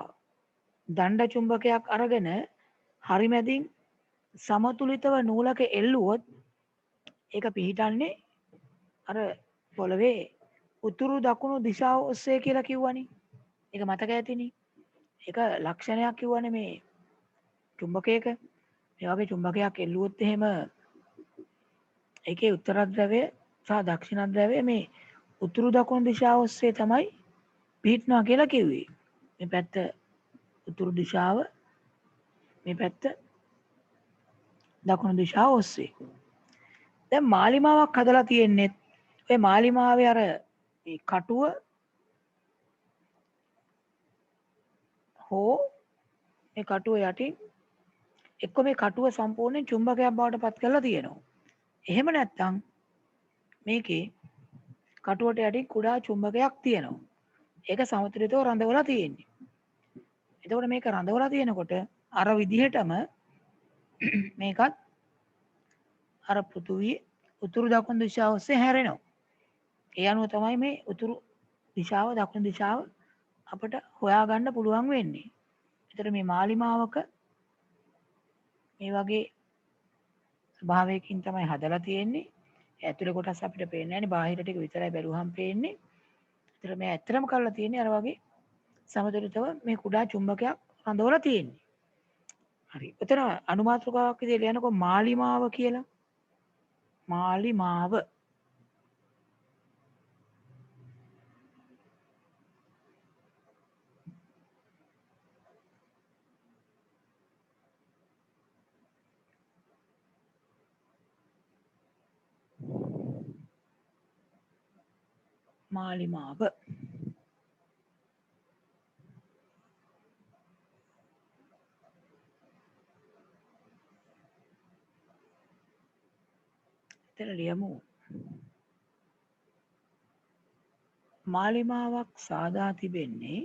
දණ්ඩ චුම්බකයක් අරගෙන හරි මැදින් සමතුලිතව නූලක එල්ලුවොත් ඒක පිහිටන්නේ අර පොළවේ උතුරු දකුණු දිශාව ඔස්සේ කියලා කිව්වනේ. ඒක මතක ඇතිනේ. ඒක ලක්ෂණයක් කිව්වනේ මේ චුම්බකයක. මේ වගේ චුම්බකයක් එල්ලුවොත් එහෙම ඒකේ උත්තර ධ්‍රවය සහ දක්ෂිණ ධ්‍රවය මේ උතුරු දකුණු දිශාව ඔස්සේ තමයි පිහිටනවා කියලා කිව්වේ. මේ පැත්ත උතුරු දිශාව, මේ පැත්ත දකුණු දිශාව ඔස්සේ. දැන් මාලිමාවක් හදලා තියෙන්නේ ඔය මාලිමාවේ අර මේ කටුව හෝ මේ කටුව යටින් එක්ක මේ කටුව සම්පූර්ණයෙන් චුම්බකයක් බවට පත් කරලා තියෙනවා. එහෙම නැත්නම් මේකේ කටුවට යටින් කුඩා චුම්බකයක් තියෙනවා. ඒක සමතුලිතව රඳවලා තියෙන්නේ. එතකොට මේක රඳවලා තියෙනකොට අර විදිහටම මේකත් අර පෘථුවිය උතුරු දකුණු දිශාව ඔස්සේ හැරෙනවා. ඒ අනුව තමයි මේ උතුරු දිශාව දකුණු දිශාව අපට හොයාගන්න පුළුවන් වෙන්නේ. ඒතර මේ මාලිමාවක මේ වගේ ස්වභාවයකින් තමයි හදලා තියෙන්නේ. ඇතුලේ කොටස් අපිට පේන්නේ නැහැ නේ. බාහිර ටික විතරයි බැලුවහම පේන්නේ. ඒතර මේ ඇත්තටම කරලා තියෙන්නේ අර වගේ සමතුලිතව මේ කුඩා චුම්බකයක් රඳවලා තියෙන්නේ. හරි. එතන අනුමාත්‍රකාවක් විදිහට ලියනකො මාලිමාව කියලා. මාලිමාව. මාලිමාව. එතන ලියමු. මාලිමාවක් සාදා තිබෙන්නේ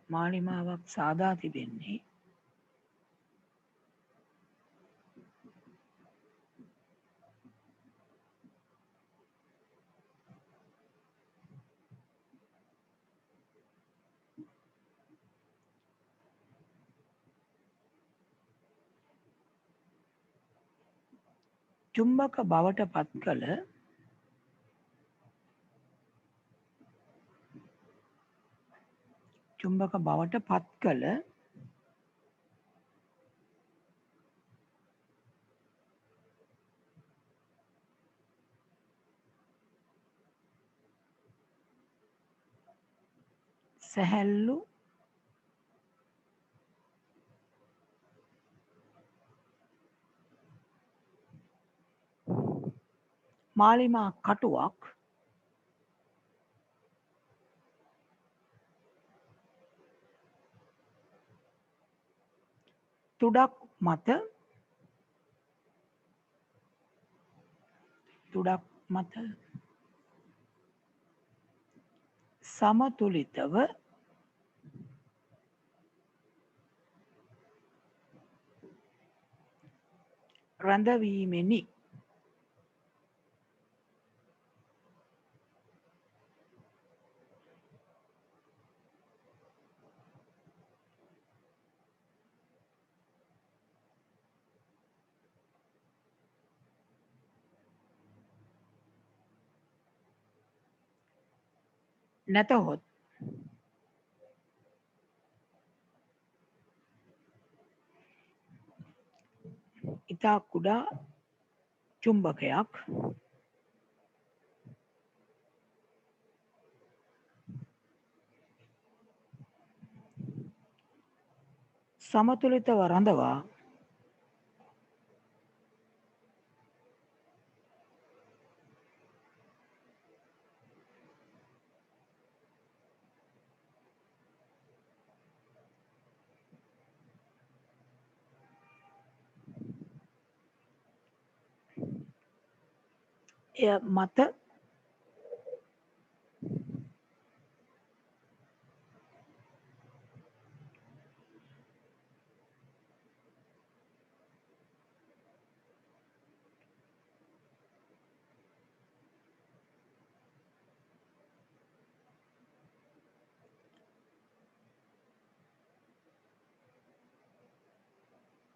මාලිමාවක් සාදා තිබෙන්නේ චුම්බක බවට පත් කළ චුම්බක බවට පත් කළ සැහැල්ලු මාලිමා කටුවක් තුඩක් මත සමතුලිතව රැඳවීමෙනි. නැතහොත් ඉතා කුඩා චුම්බකයක් සමතුලිතව රඳවා එය මත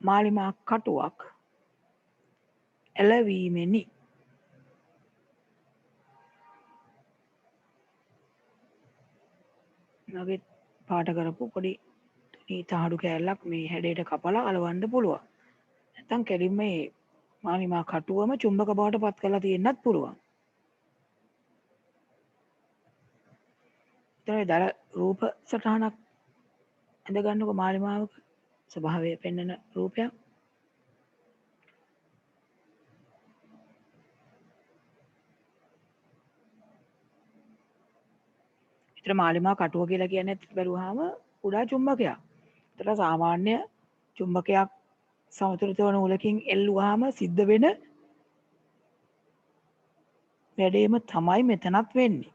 මාලිමා කටුවක් එළවීමෙනි. මගේ පාට කරපු පොඩි තහඩු කෑල්ලක් මේ හැඩයට කපලා අලවන්න පුළුවන්. නැත්නම් කෙලින්ම මේ මාලිමා කටුවම චුම්බක බවට පත් කරලා තියෙන්නත් පුළුවන්. ඊට දර රූප සටහනක් ඇඳ ගන්නකො මාලිමාවක ස්වභාවය පෙන්වන රූපයක්. විතර මාලිමා කටුව කියලා කියන්නේ බැලුවාම කුඩා චුම්බකයක්. ඒතර සාමාන්‍ය චුම්බකයක් සමතුලිත වන උලකින් එල්ලුවාම සිද්ධ වෙන වැඩේම තමයි මෙතනත් වෙන්නේ.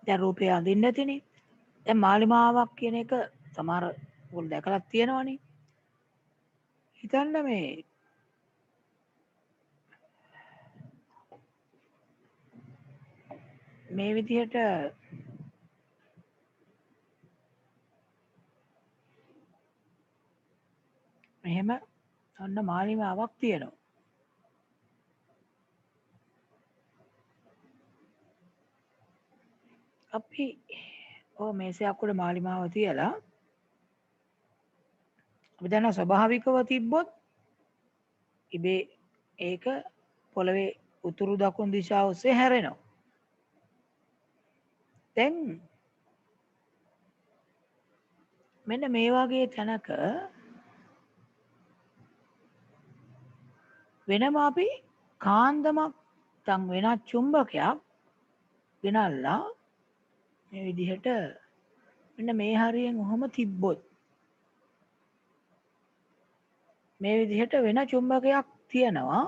දැන් රූපය අඳින්න ඇතිනේ. දැන් මාලිමාවක් කියන එක සමහර ඔයගොල්ලෝ දැකලා තියෙනවනේ. හිතන්න මේ විදිහට මෙහෙම ඔන්න මාලිමාවක් තියෙනවා. අපි මේසයක් උඩ මාලිමාව තියලා අපි දන්නවා ස්වභාවිකව තිබ්බොත් ඉබේ ඒක පොළවේ උතුරු දකුණු දිශාව ඔස්සේ හැරෙනවා. දැන් මෙන්න මේ වගේ තැනක වෙනම අපි කාන්දමක් තන් වෙනත් චුම්බකයක් ගෙනල්ලා මේ විදිහට මෙන්න මේ හරියෙන් ඔහොම තිබ්බොත් මේ විදිහට වෙන චුම්බකයක් තියෙනවා.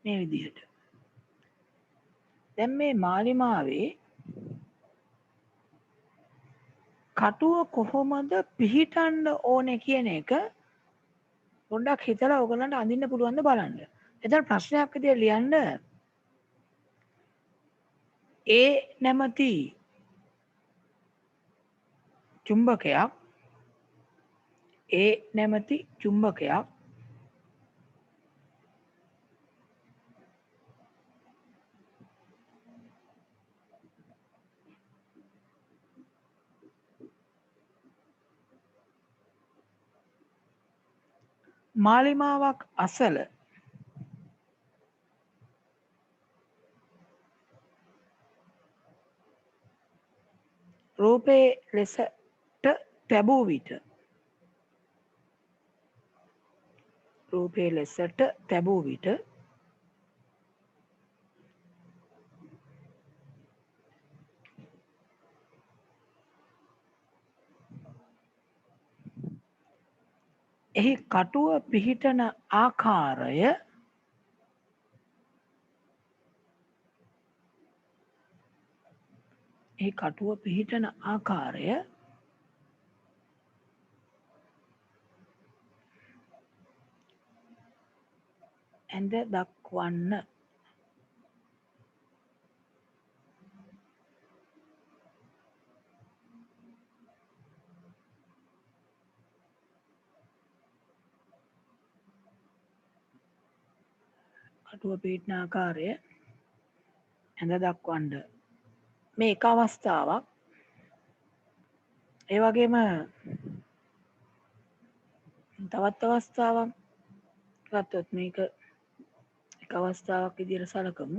මේ විදිහට දැන් මේ මාලිමාවේ කටුව කොහොමද පිහිටන්න ඕනේ කියන එක පොඩ්ඩක් හිතලා ඔයගලන්ට අඳින්න පුළුවන්ද බලන්න. එතන ප්‍රශ්නයක් විදියට ලියන්න ඒ නැමැති චුම්බකයක් ඒ නැමැති චුම්බකයක් මාලිමාවක් අසල රූපයේ ලෙසට තැබූ විට රූපයේ ලෙසට තැබූ විට එහි කටුව පිහිටන ආකාරය එහි කටුව පිහිටන ආකාරය ඇඳ දක්වන්න. කටුව පිහිටන ආකාරය ඇඳ දක්වන්න. මේ එක අවස්ථාවක්. ඒ වගේම තවත් අවස්ථාවක් ගත්තොත් මේක එක අවස්ථාවක් විදිහට සැලකමු.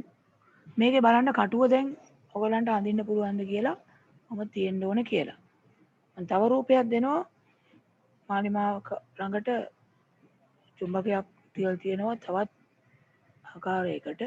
මේකේ බලන්න කටුව දැන් ඔයගලන්ට අඳින්න පුළුවන්ද කියලා මම තියෙන්න ඕනේ කියලා. මම තව රූපයක් දෙනවා මාලිමාවක ළඟට චුම්බකයක් තියලා තියෙනවා තවත් ආකාරයකට.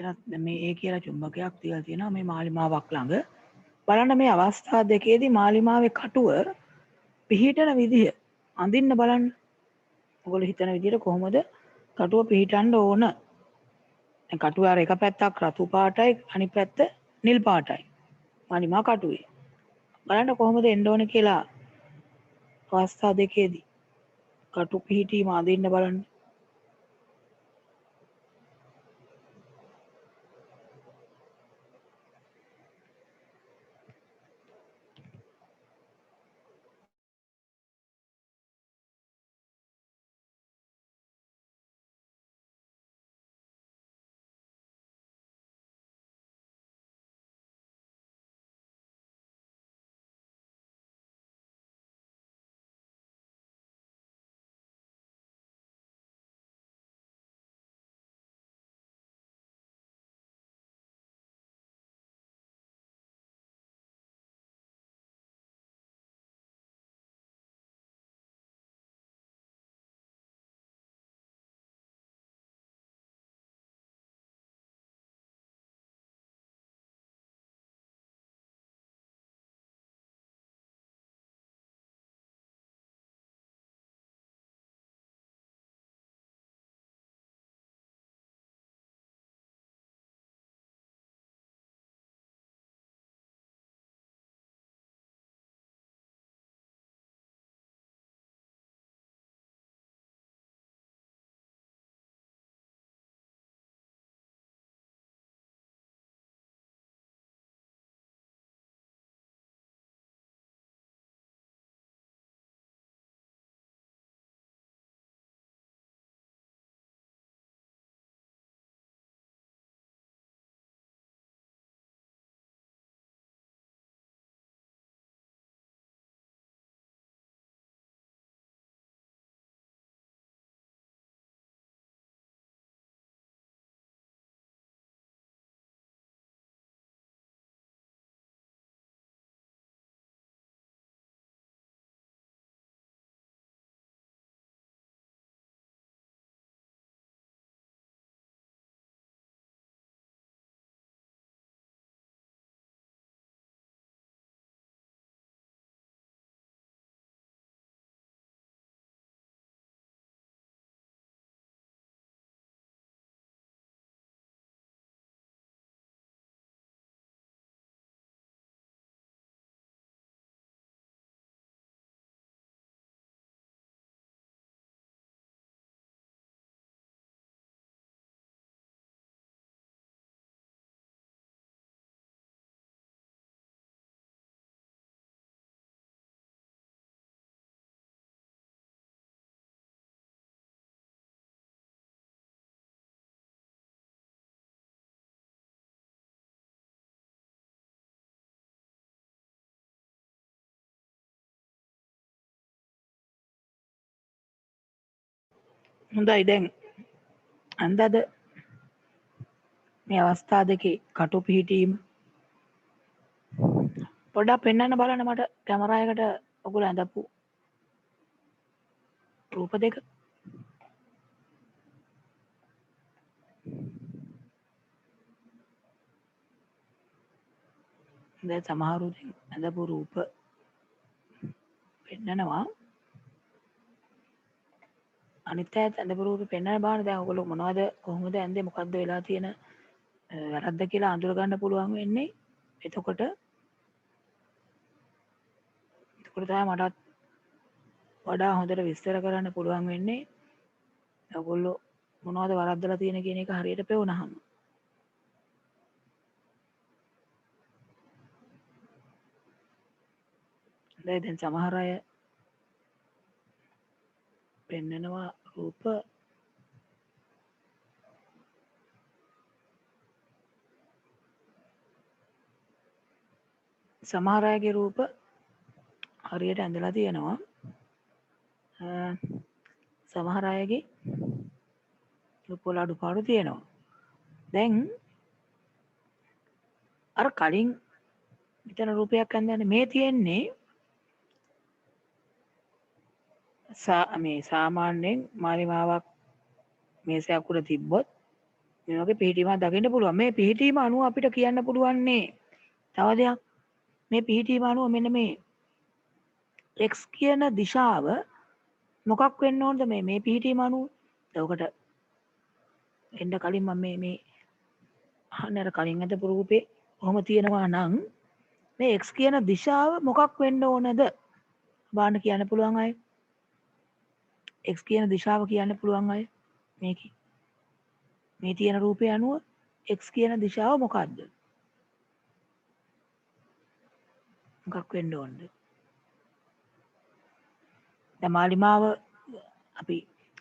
එතනත් මේ ඒ කියලා චුම්බකයක් තියලා තියෙනවා මේ මාලිමාවක් ළඟ. බලන්න මේ අවස්ථා දෙකේදී මාලිමාවේ කටුව පිහිටන විදිහ අඳින්න බලන්න. ඔයගොල්ලෝ හිතන විදිහට කොහොමද කටුව පිහිටන්න ඕන? දැන් කටුව අර එක පැත්තක් රතු පාටයි අනිත් පැත්ත නිල් පාටයි. මාලිමා කටුවේ. බලන්න කොහොමද එන්න ඕන කියලා අවස්ථා දෙකේදී කටු පිහිටීම අඳින්න බලන්න. හොඳයි දැන් අන්දද මේ අවස්ථා දෙකේ කටු පිහිටීම පොඩ්ඩක් පෙන්වන්න බලන්න මට කැමරා එකට ඔයගොල්ලෝ ඇඳපු රූප දෙක. දැන් සමහරු දැන් ඇඳපු රූප පෙන්නනවා. අනිත් අයත් ඇඳපු රූප පෙන්වන්න බාන දැන් ඔයගොල්ලෝ මොනවද කොහොමද ඇඳේ මොකද්ද වෙලා තියෙන වැරද්ද කියලා අඳුර ගන්න පුළුවන් වෙන්නේ. එතකොට තමයි මටත් වඩා හොඳට විස්තර කරන්න පුළුවන් වෙන්නේ. ඔයගොල්ලෝ මොනවද වරද්දලා තියෙන කියන එක හරියට පෙවුනහම. දැන් සමහර අය පෙන්නනවා රූප සමහර අයගේ රූප හරියට ඇඳලා තියෙනවා. සමහර අයගේ රූප වල අඩුපාඩු තියෙනවා. දැන් අර කලින් මෙතන රූපයක් ඇඳන්නේ මේ තියෙන්නේ මේ සාමාන්‍යයෙන් මාලිමාවක් මේසයක් උඩ තිබ්බොත් මේ වගේ පිහිටීමක් දකින්න පුළුවන්. මේ පිහිටීම අනුව අපිට කියන්න පුළුවන්නේ තව දෙයක්. මේ පිහිටීම අනුව මෙන්න මේ x කියන දිශාව මොකක් වෙන්න ඕනද මේ පිහිටීම අනුව? එතකොට එන්න කලින් මම මේ අහන්නේ අර කලින් අදපු රූපේ කොහොම තියෙනවා නම් මේ x කියන දිශාව මොකක් වෙන්න ඕනද? බාන්න කියන්න පුළුවන් අය. x කියන දිශාව කියන්න පුළුවන් අය. මේකේ මේ තියෙන රූපය අනුව x කියන දිශාව මොකක්ද? මොකක් වෙන්න ඕනද? දැන් මාලිමාව අපි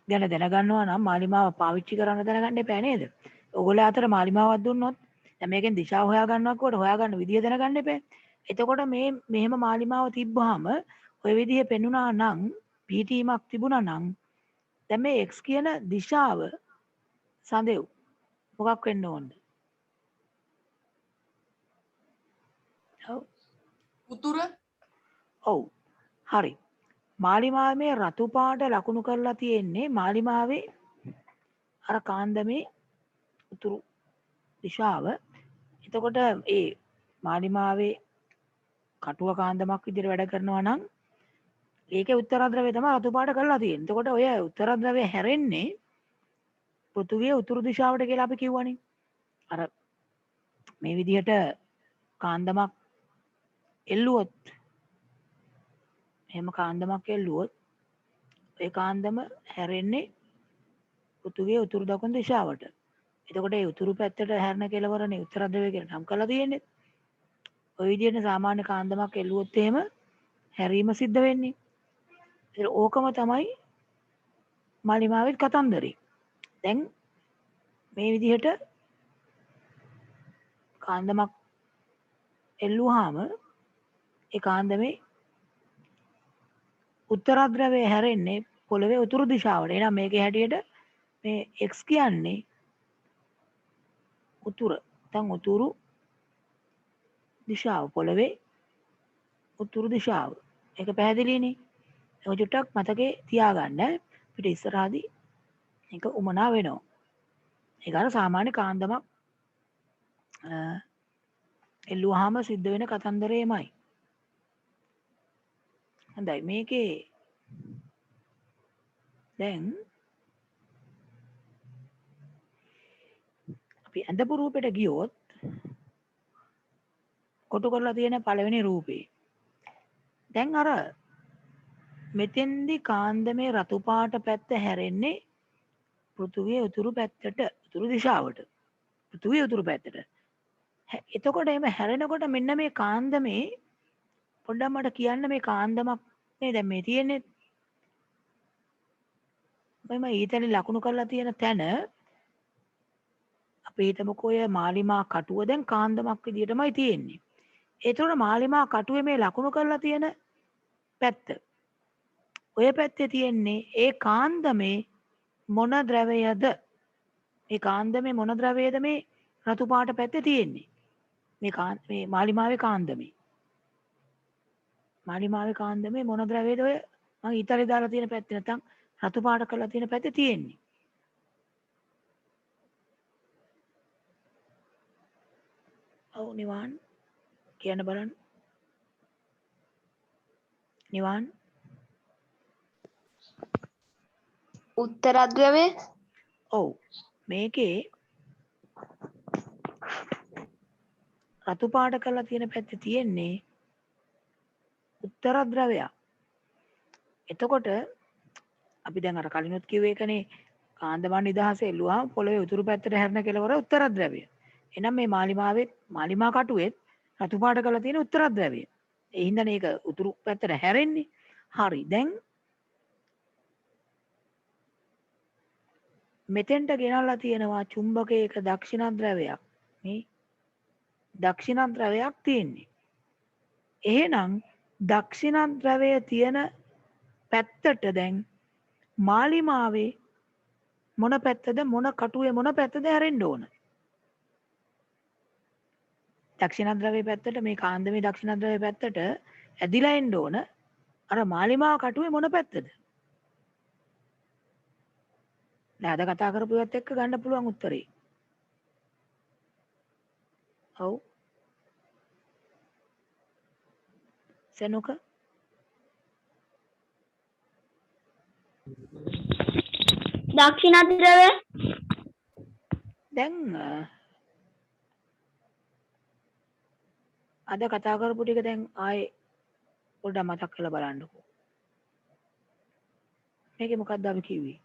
ගැන දැනගන්නවා නම් මාලිමාව පාවිච්චි කරන්න දැනගන්න එපා නේද? ඔයගොල්ලෝ අතර මාලිමාවක් දුන්නොත් දැන් මේකෙන් දිශාව හොයාගන්නවක් කොට හොයාගන්න විදිය දැනගන්න එපා. එතකොට මේ මෙහෙම මාලිමාව තිබ්බහම ඔය විදිහේ පෙන්ුණා නම් පිහිටීමක් තිබුණා නම් දැන් මේ x කියන දිශාව සඳෙව් මොකක් වෙන්න ඕනද? ඔව්. උතුර ඔව්. හරි. මාලිමාවේ රතු පාට ලකුණු කරලා තියෙන්නේ මාලිමාවේ අර කාන්දමේ උතුරු දිශාව. එතකොට ඒ මාලිමාවේ කටුව කාන්දමක් විදිහට වැඩ කරනවා නම් ඒකේ උත්තරද්‍රවය තමයි රතු පාට කරලා තියෙන්නේ. එතකොට ඔය උත්තරද්‍රවය හැරෙන්නේ පෘථුවිය උතුරු දිශාවට කියලා අපි කිව්වනේ. අර මේ විදිහට කාන්දමක් එල්ලුවොත් එහෙම කාන්දමක් එල්ලුවොත් ඒ කාන්දම හැරෙන්නේ පෘථුවිය උතුරු දකුණු දිශාවට. එතකොට ඒ උතුරු පැත්තට හැරෙන කෙලවරනේ උත්තරද්‍රවය කියලා නම් කරලා තියෙන්නේ. ඔය විදිහට සාමාන්‍ය කාන්දමක් එල්ලුවොත් එහෙම හැරීම සිද්ධ වෙන්නේ. ඒක ඕකම තමයි මාලිමාවෙත් කතන්දරේ. දැන් මේ විදිහට කාන්දමක් එල්ලුවාම ඒ කාන්දමේ උත්තරද්‍රවය හැරෙන්නේ පොළවේ උතුරු දිශාවට. එහෙනම් මේකේ හැටියට මේ x කියන්නේ උතුර. නැත්නම් උතුරු දිශාව පොළවේ උතුරු දිශාව. ඒක පැහැදිලිනේ. ඒක චුට්ටක් මතකේ තියාගන්න. පිට ඉස්සරහදී ඒක උමනා වෙනවා. ඒක අර සාමාන්‍ය කාන්දමක් එල්ලුවාම සිද්ධ වෙන කතන්දරේමයි. හොඳයි මේකේ දැන් අපි ඇඳපු රූපෙට ගියොත් කොටු කරලා තියෙන පළවෙනි රූපේ දැන් අර මෙතෙන්දි කාන්දමේ රතු පාට පැත්ත හැරෙන්නේ පෘථුවිය උතුරු පැත්තට උතුරු දිශාවට පෘථුවිය උතුරු පැත්තට. එතකොට එimhe හැරෙනකොට මෙන්න මේ කාන්දමේ පොඩ්ඩක් මට කියන්න මේ කාන්දමක් නේ දැන් මේ තියෙන්නේ මම ඊතලේ ලකුණු කරලා තියෙන තැන අපි හිතමුකෝ ඔය මාලිමා කටුව දැන් කාන්දමක් විදියටමයි තියෙන්නේ. ඒතකොට මාලිමා කටුවේ මේ ලකුණු කරලා තියෙන පැත්ත ඔය පැත්තේ තියෙන්නේ ඒ කාන්දමේ මොන ද්‍රවයද? මේ කාන්දමේ මොන ද්‍රවයද මේ රතු පාට පැත්තේ තියෙන්නේ? මේ මාලිමාවේ කාන්දමේ. මාලිමාවේ කාන්දමේ මොන ද්‍රවයද ඔය මම ඉතරේ දාලා තියෙන පැත්තේ නැත්නම් රතු පාට කරලා තියෙන පැත්තේ තියෙන්නේ? ඔව් නිවාන් කියන්න බලන්න. නිවාන් උත්තරද්‍රවය ඔව් මේකේ රතු පාට කරලා තියෙන පැත්තේ තියෙන්නේ උත්තර ද්‍රවයක්. එතකොට අපි දැන් අර කලිනුත් කිව්ව එකනේ කාන්දමන් නිදහස එල්ලුවා පොළවේ උතුරු පැත්තට හැරෙන කෙලවර උත්තර ද්‍රවය. එහෙනම් මේ මාලිමා කටුවෙත් රතු පාට කරලා තියෙන උත්තර ද්‍රවය. ඒ හින්දානේ ඒක උතුරු පැත්තට හැරෙන්නේ. හරි. දැන් මෙතෙන්ට ගෙනල්ලා තියෙනවා චුම්බකයක දක්ෂිණ ද්‍රවයක්. මේ දක්ෂිණ ද්‍රවයක් තියෙන්නේ. එහෙනම් දක්ෂිණ ද්‍රවය තියෙන පැත්තට දැන් මාලිමාවේ මොන පැත්තද මොන කටුවේ මොන පැත්තද හැරෙන්න ඕන? දක්ෂිණ ද්‍රවයේ පැත්තට මේ කාන්දමේ දක්ෂිණ ද්‍රවයේ පැත්තට ඇදිලා එන්න ඕන. අර මාලිමා කටුවේ මොන පැත්තද? දැන් අද කතා කරපු ඒවත් එක්ක ගන්න පුළුවන් උත්තරේ. ඔව්. සෙනුක දක්ෂිණද්‍රවය දැන් අද කතා කරපු ටික දැන් ආයේ පොඩ්ඩක් මතක් කරලා බලන්නකෝ. මේකේ මොකක්ද අපි කිව්වේ?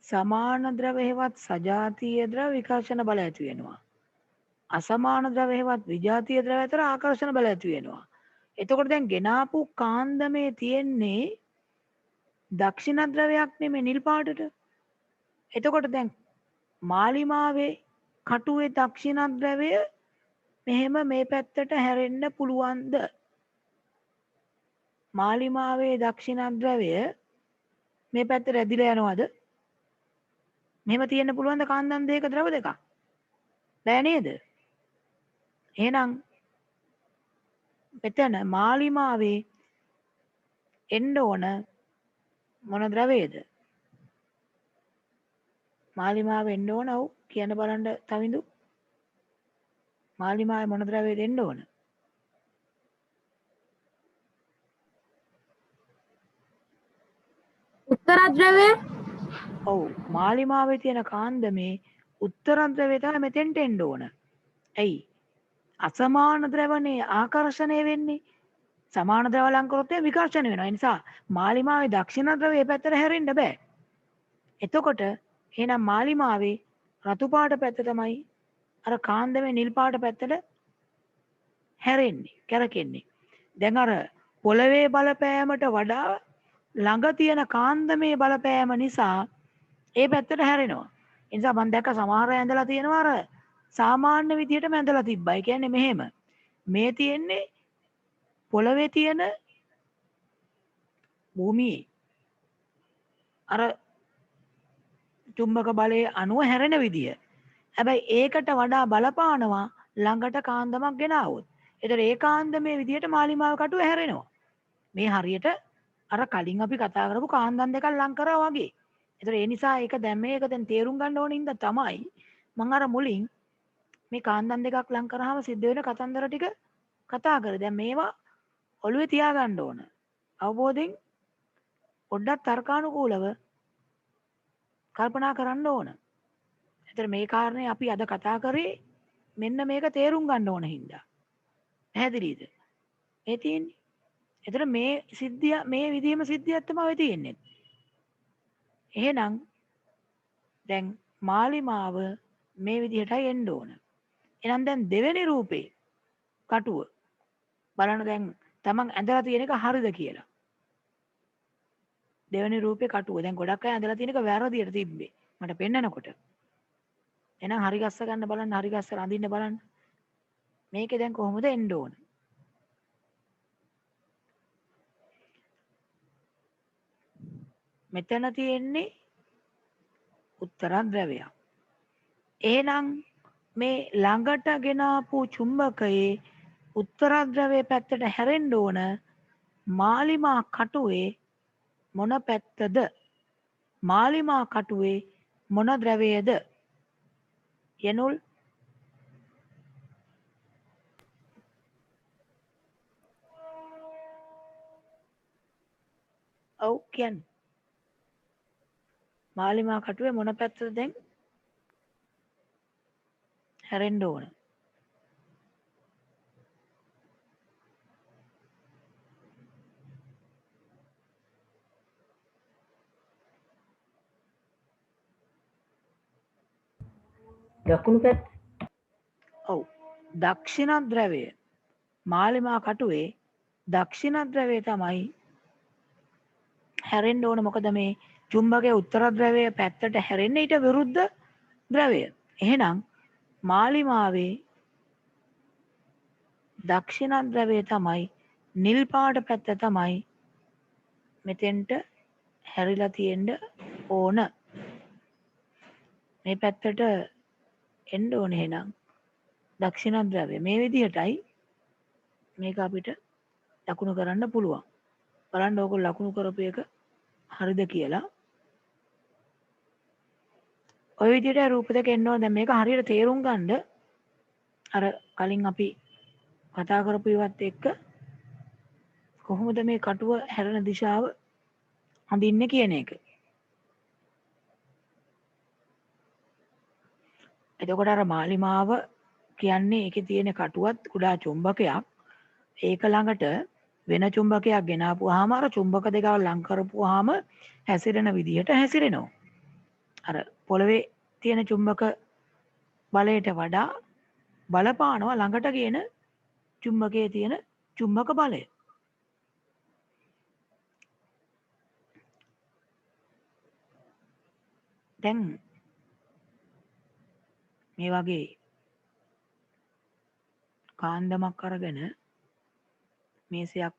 සමාන ද්‍රව හේවත් සජාතීය ද්‍රව විකර්ෂණ බල ඇති වෙනවා. අසමාන ද්‍රව හේවත් විජාතීය ද්‍රව අතර ආකර්ෂණ බල ඇති වෙනවා. එතකොට දැන් ගෙනාපු කාන්දමේ තියෙන්නේ දක්ෂිණ ද්‍රවයක් නෙමෙයි නිල් පාටට. එතකොට දැන් මාලිමාවේ කටුවේ දක්ෂිණ ද්‍රවය මෙහෙම මේ පැත්තට හැරෙන්න පුළුවන්ද? මාලිමාවේ දක්ෂිණ ද්‍රවය මේ පැත්තට ඇදිලා යනවද? මෙහෙම තියෙන්න පුළුවන්ද කාන්දම් දෙක ද්‍රව දෙකක්? බෑ නේද? එහෙනම් මෙතන මාලිමාවේ එන්න ඕන මොන ද්‍රවයේද? මාලිමාවේ එන්න ඕන ඔව් කියන්න බලන්න තවිඳු. මාලිමාවේ මොන ද්‍රවයේද එන්න ඕන? උත්තරද්‍රවය ඔව් මාලිමාවේ තියෙන කාන්දමේ උත්තර ද්‍රවය තමයි මෙතෙන්ට එන්න ඕන. ඇයි? අසමාන ද්‍රවනේ ආකර්ෂණය වෙන්නේ. සමාන ද්‍රව ලං කරොත් ඒ විකර්ෂණය වෙනවා. ඒ නිසා මාලිමාවේ දක්ෂිණ ද්‍රවයේ පැත්තට හැරෙන්න බෑ. එතකොට එහෙනම් මාලිමාවේ රතු පාට පැත්ත තමයි අර කාන්දමේ නිල් පාට පැත්තට හැරෙන්නේ, කැරකෙන්නේ. දැන් අර පොළවේ බලපෑමට වඩා ළඟ තියෙන කාන්දමේ බලපෑම නිසා ඒ පැත්තට හැරෙනවා. ඒ නිසා මම දැක්ක සමහර ඇඳලා තියෙනවා අර සාමාන්‍ය විදිහටම ඇඳලා තිබ්බා. ඒ කියන්නේ මෙහෙම. මේ තියෙන්නේ පොළවේ තියෙන භූමියේ අර චුම්බක බලයේ අණුව හැරෙන විදිය. හැබැයි ඒකට වඩා බලපානවා ළඟට කාන්දමක් ගෙනාවොත්. ඒතර ඒ කාන්දමේ විදියට මාලිමාව කටුව හැරෙනවා. මේ හරියට අර කලින් අපි කතා කරපු කාන්දම් දෙකක් ලං කරා වගේ. ඒතර ඒ නිසා ඒක දැන් මේක දැන් තේරුම් ගන්න ඕන හින්දා තමයි මම අර මුලින් මේ කාන්දම් දෙකක් ලං කරාම සිද්ධ වෙන කතන්දර ටික කතා කරේ. දැන් මේවා ඔළුවේ තියාගන්න ඕන. අවබෝධයෙන් පොඩ්ඩක් තර්කානුකූලව කල්පනා කරන්න ඕන. එතන මේ කාරණේ අපි අද කතා කරේ මෙන්න මේක තේරුම් ගන්න ඕන හින්දා. පැහැදිලිද? මේ තියෙන්නේ. එතන මේ සිද්ධිය මේ විදිහම සිද්ධියක් තමයි තියෙන්නේ. එහෙනම් දැන් මාලිමාව මේ විදිහටයි එන්න ඕන. එහෙනම් දැන් දෙවෙනි රූපේ කටුව බලන්න දැන් තමන් ඇඳලා තියෙන එක හරිද කියලා. දෙවෙනි රූපේ කටුව දැන් ගොඩක් අය ඇඳලා තියෙන එක වැරදියට තිබ්බේ. මට පෙන්නනකොට. එහෙනම් හරි ගස්ස ගන්න බලන්න හරි ගස්ස රඳින්න බලන්න. මේකේ දැන් කොහොමද එන්න ඕන? මෙතන තියෙන්නේ උත්තරද්‍රවයක්. එහෙනම් මේ ළඟට ගෙනාපු චුම්බකයේ උත්තරද්‍රවයේ පැත්තට හැරෙන්න ඕන මාලිමා කටුවේ මොන පැත්තද? මාලිමා කටුවේ මොන ද්‍රවයද? යනුල් ඔව් කියන්න. මාලිමා කටුවේ මොන පැත්තද දැන් හැරෙන්න ඕන? දකුණු පැත්ත. ඔව්. දක්ෂිණ ද්‍රවය මාලිමා කටුවේ දක්ෂිණ ද්‍රවය තමයි හැරෙන්න ඕන. මොකද මේ චුම්බකයේ උත්තර ද්‍රවය පැත්තට හැරෙන්න ඊට විරුද්ධ ද්‍රවය. එහෙනම් මාලිමාවේ දක්ෂිණ ද්‍රවය තමයි නිල් පාට පැත්ත තමයි මෙතෙන්ට හැරිලා තියෙන්න ඕන. මේ පැත්තට එන්න ඕන. එහෙනම් දක්ෂිණ ද්‍රවය මේ විදිහටයි මේක අපිට ලකුණු කරන්න පුළුවන්. බලන්න ඕගොල්ලෝ ලකුණු කරපු එක හරිද කියලා. ඔය විදිහට රූප දෙක එන්න ඕන. දැන් මේක හරියට තේරුම් ගන්න අර කලින් අපි කතා කරපු ඒවත් එක්ක කොහොමද මේ කටුව හැරෙන දිශාව හඳින්නේ කියන එක. එතකොට අර මාලිමාව කියන්නේ ඒකේ තියෙන කටුවත් කුඩා චුම්බකයක්. ඒක ළඟට වෙන චුම්බකයක් ගෙනාපුවාම අර චුම්බක දෙක ලං කරපුවාම හැසිරෙන විදිහට හැසිරෙනවා. අර පොළවේ තියෙන චුම්බක බලයට වඩා බලපානවා ළඟට ගේන චුම්බකයේ තියෙන චුම්බක බලය. දැන් මේ වගේ කාන්දමක් අරගෙන මේසයක්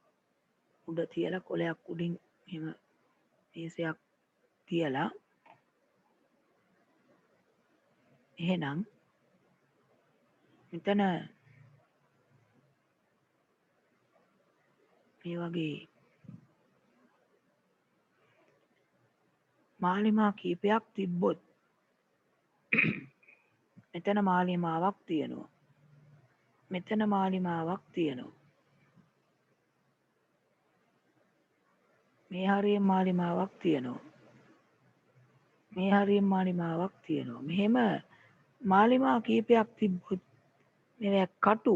උඩ තියලා කොලයක් උඩින් එහෙම මේසයක් තියලා එහෙනම් මෙතන මේ වගේ මාලිමා කීපයක් තිබ්බොත් මෙතන මාලිමාවක් තියෙනවා. මෙතන මාලිමාවක් තියෙනවා. මේ හරියෙන් මාලිමාවක් තියෙනවා. මේ හරියෙන් මාලිමාවක් තියෙනවා. මෙහෙම මාලිමා කීපයක් තිබ්බොත් මේ කටු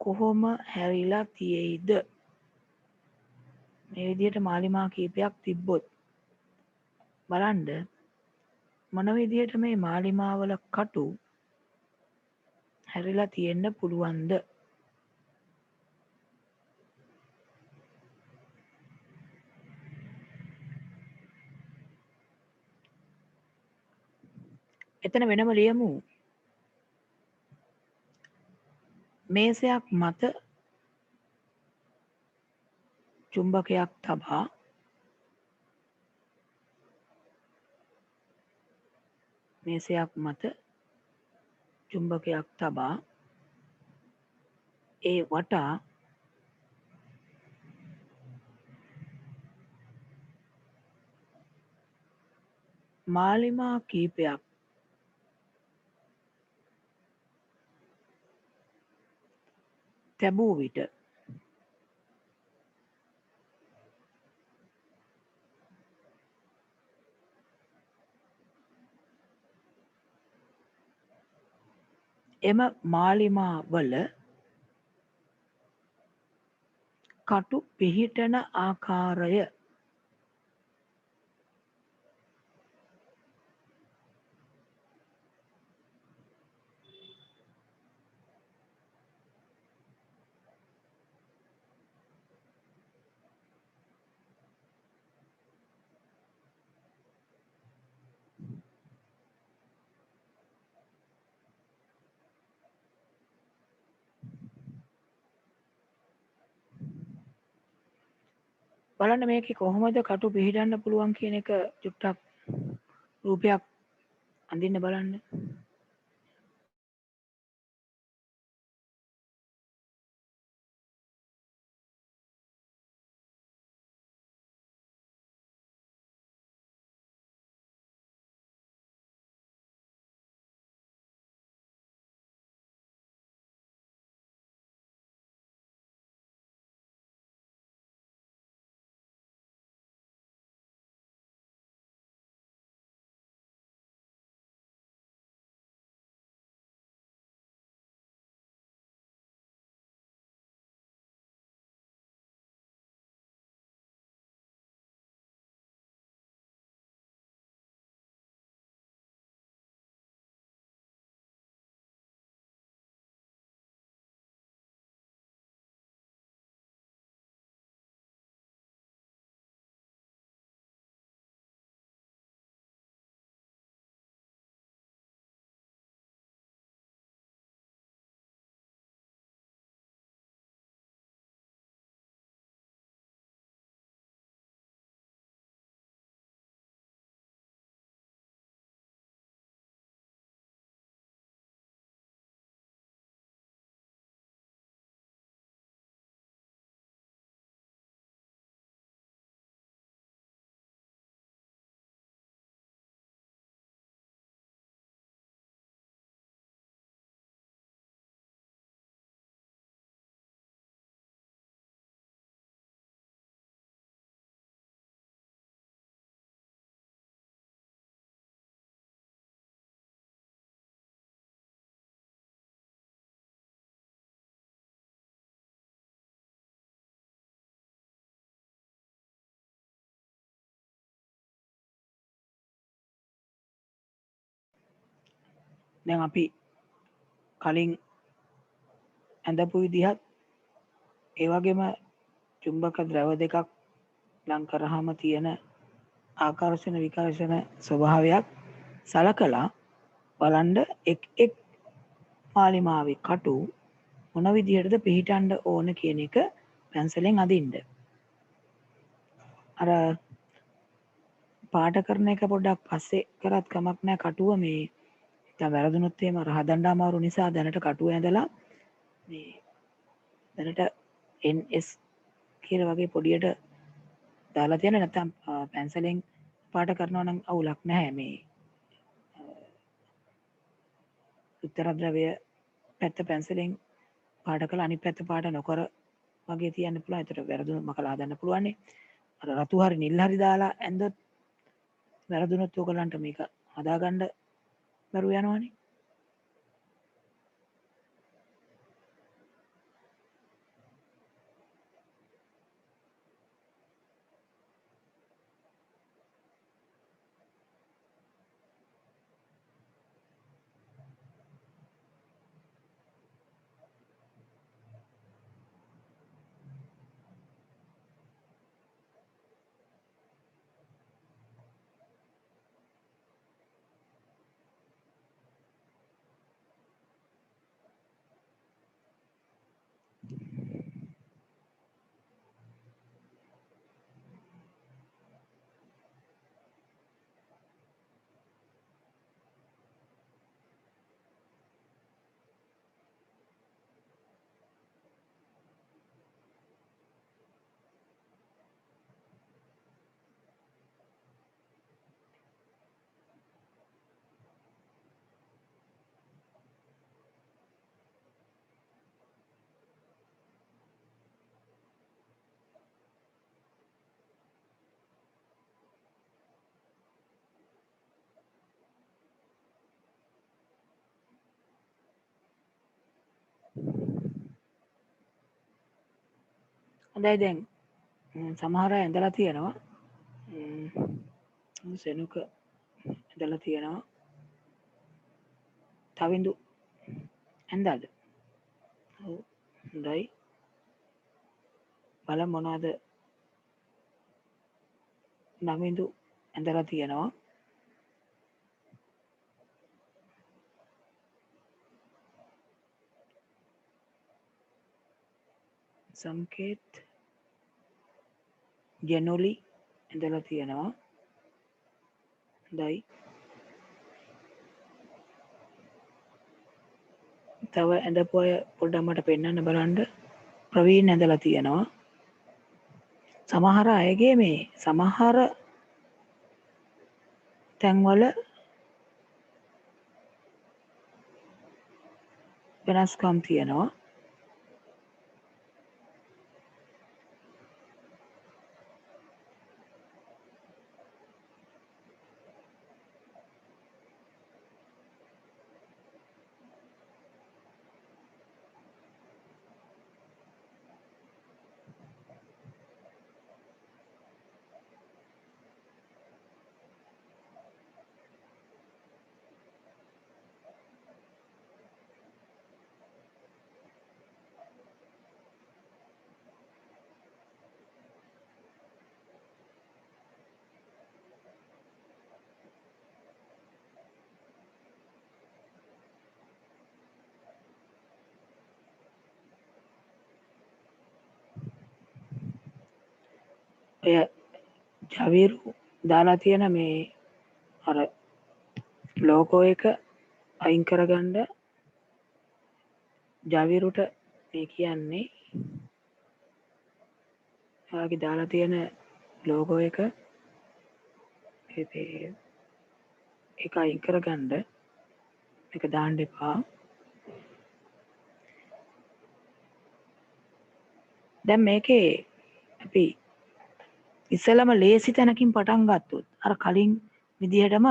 කොහොම හැරිලා තියෙයිද? මේ විදිහට මාලිමා කීපයක් තිබ්බොත් බලන්න මොන විදිහට මේ මාලිමාවල කටු හැරිලා තියෙන්න පුළුවන්ද? එතන වෙනම ලියමු. මේසයක් මත චුම්බකයක් තබා මේසයක් මත චුම්බකයක් තබා ඒ වටා මාලිමා කීපයක් තැබූ විට එම මාලිමා වල කටු පිහිටන ආකාරය බලන්න මේකේ කොහොමද කටු පිහිටන්න පුළුවන් කියන එක චුට්ටක් රූපයක් අඳින්න බලන්න. දැන් අපි කලින් ඇඳපු විදිහත් ඒ වගේම චුම්බක ද්‍රව දෙකක් ලං කරාම තියෙන ආකර්ෂණ විකර්ෂණ ස්වභාවයක් සලකලා බලන්න එක් මාලිමාවේ කටු මොන විදිහටද පිහිටන්න ඕන කියන එක පැන්සලෙන් අදින්න. අර පාට කරන එක පොඩ්ඩක් පස්සේ කරත් කමක් නැහැ. කටුව මේ දැන් වැරදුනොත් එහෙම හදන්න අමාරු නිසා දැනට කටුව ඇඳලා මේ දැනට NS කියලා වගේ පොඩියට දාලා තියෙන. නැත්නම් පැන්සලෙන් පාට කරනවා නම් අවුලක් නැහැ. මේ උත්තර ද්‍රවය පැත්ත පැන්සලෙන් පාට කළා අනිත් පැත්ත පාට නොකර වගේ තියන්න පුළුවන්. ඒතර වැරදුනොත් මකලා හදන්න පුළුවන් නේ. අර රතු හරි නිල් හරි දාලා ඇඳොත් වැරදුනොත් ඔයගලන්ට මේක හදාගන්න බැරුව යනවනේ. හොඳයි දැන් සමහර අය ඇඳලා තියෙනවා. සෙනුක ඇඳලා තියෙනවා. තවිඳු ඇඳලාද? ඔව් හොඳයි. බලමු මොනවද නවිඳු ඇඳලා තියෙනවා. සංකේත් ජෙනොලි ඇඳලා තියෙනවා. හොඳයි. තව ඇඳපු අය පොඩ්ඩක් මට පෙන්වන්න බලන්න. ප්‍රවීන් ඇඳලා තියෙනවා. සමහර අයගේ මේ සමහර තැන්වල වෙනස්කම් තියෙනවා. ඔය ජවීරු දාලා තියෙන මේ අර ලෝගෝ එක අයින් කරගන්න ජවීරුට මේ කියන්නේ ඔයාගේ දාලා තියෙන ලෝගෝ එක ඒක අයින් කරගන්න මේක දාන්න එපා. දැන් මේකේ අපි ඉස්සෙල්ලම ලේසි තැනකින් පටන් ගත්තොත් අර කලින් විදිහටම